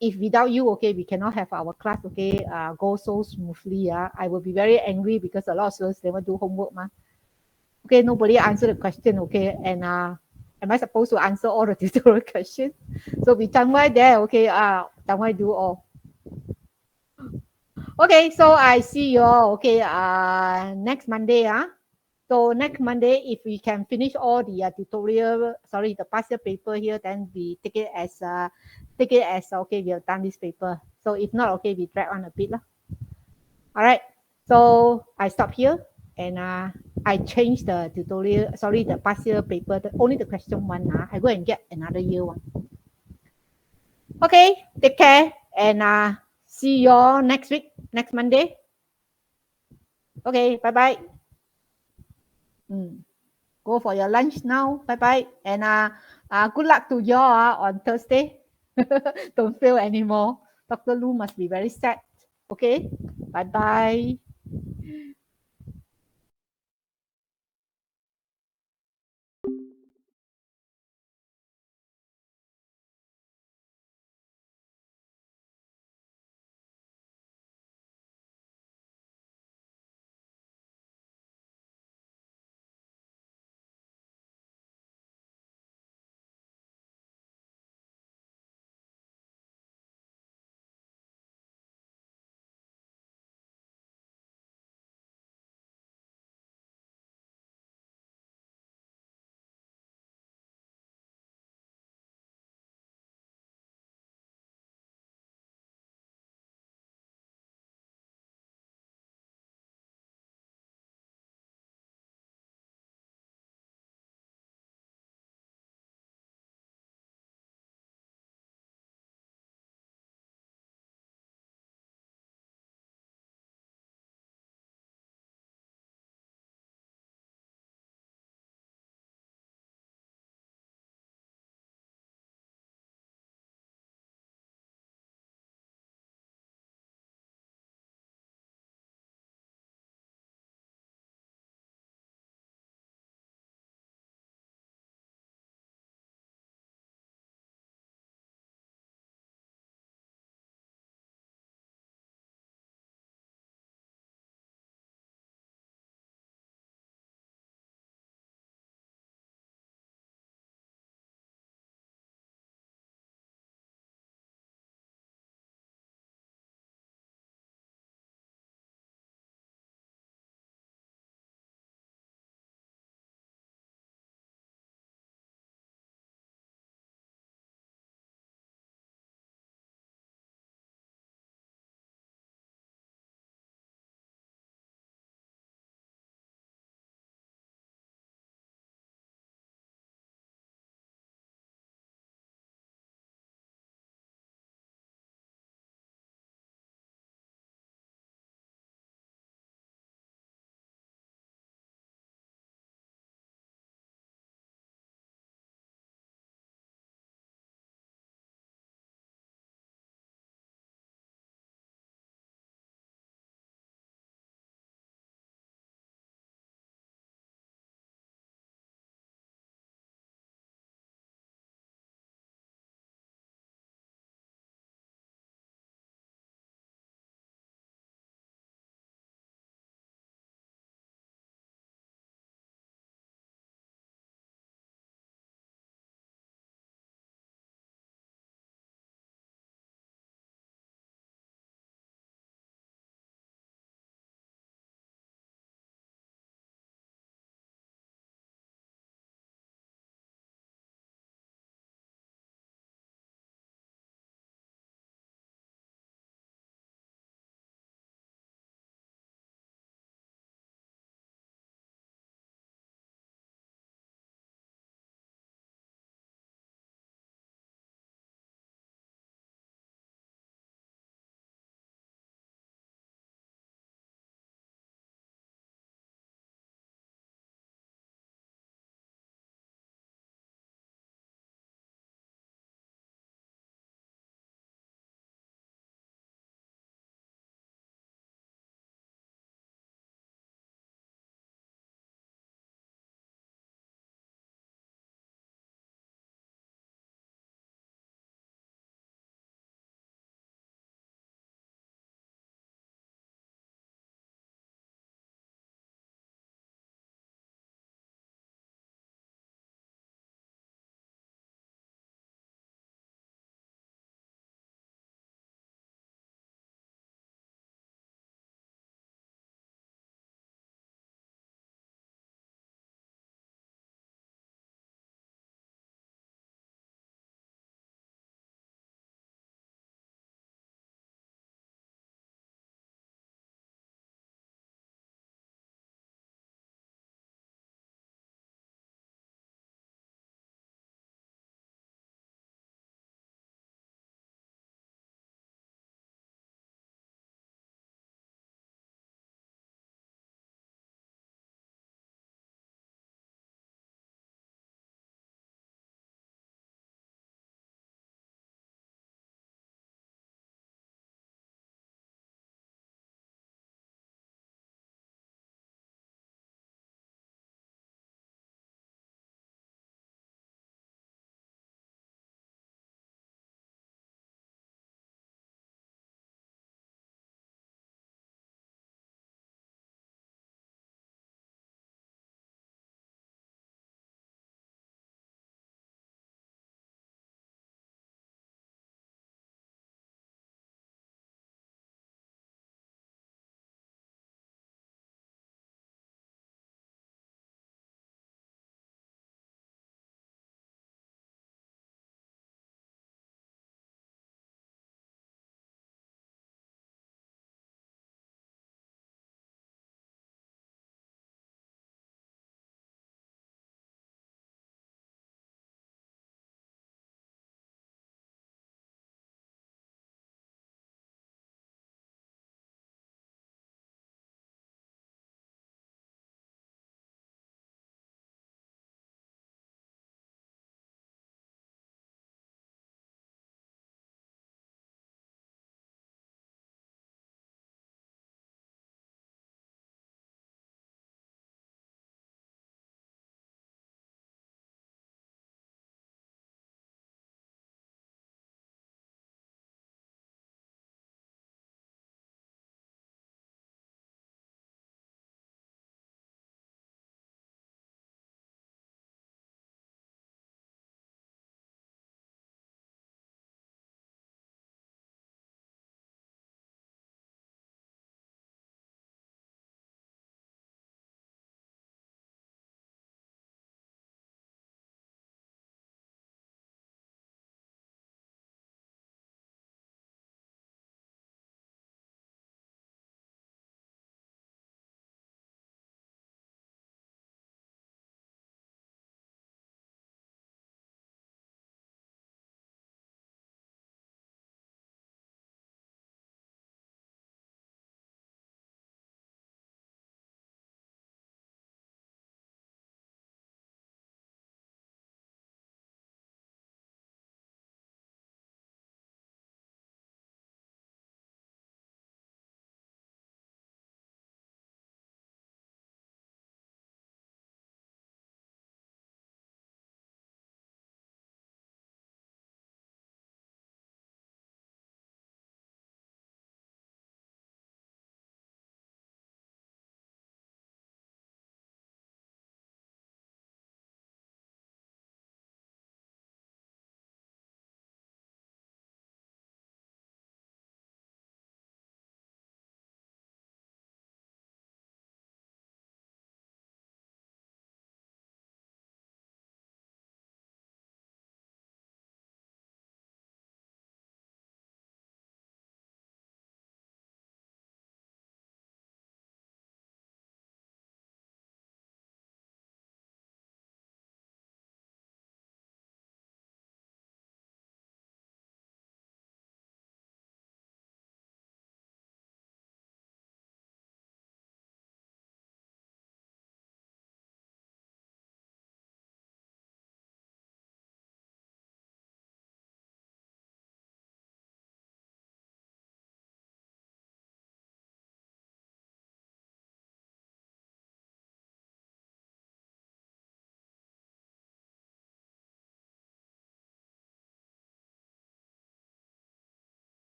If without you, okay, we cannot have our class, okay, go so smoothly. I will be very angry because a lot of students never do homework, Okay, nobody answer the question, okay, and am I supposed to answer all the tutorial questions? So with Zhang Wai there, okay, Zhang Wai do all. Okay, so I see you all, okay, next Monday, So next Monday, if we can finish all the tutorial, the past year paper here, then we take it as okay, we have done this paper. So if not, okay, we drag on a bit lah. All right. So I stop here and I change the tutorial. The past year paper, only the question one. I go and get another year one. Okay. Take care and see you all next week, next Monday. Okay. Bye bye. Go for your lunch now. Bye bye. And good luck to you all on Thursday. Don't fail anymore. Dr. Lu must be very sad. Okay. Bye bye.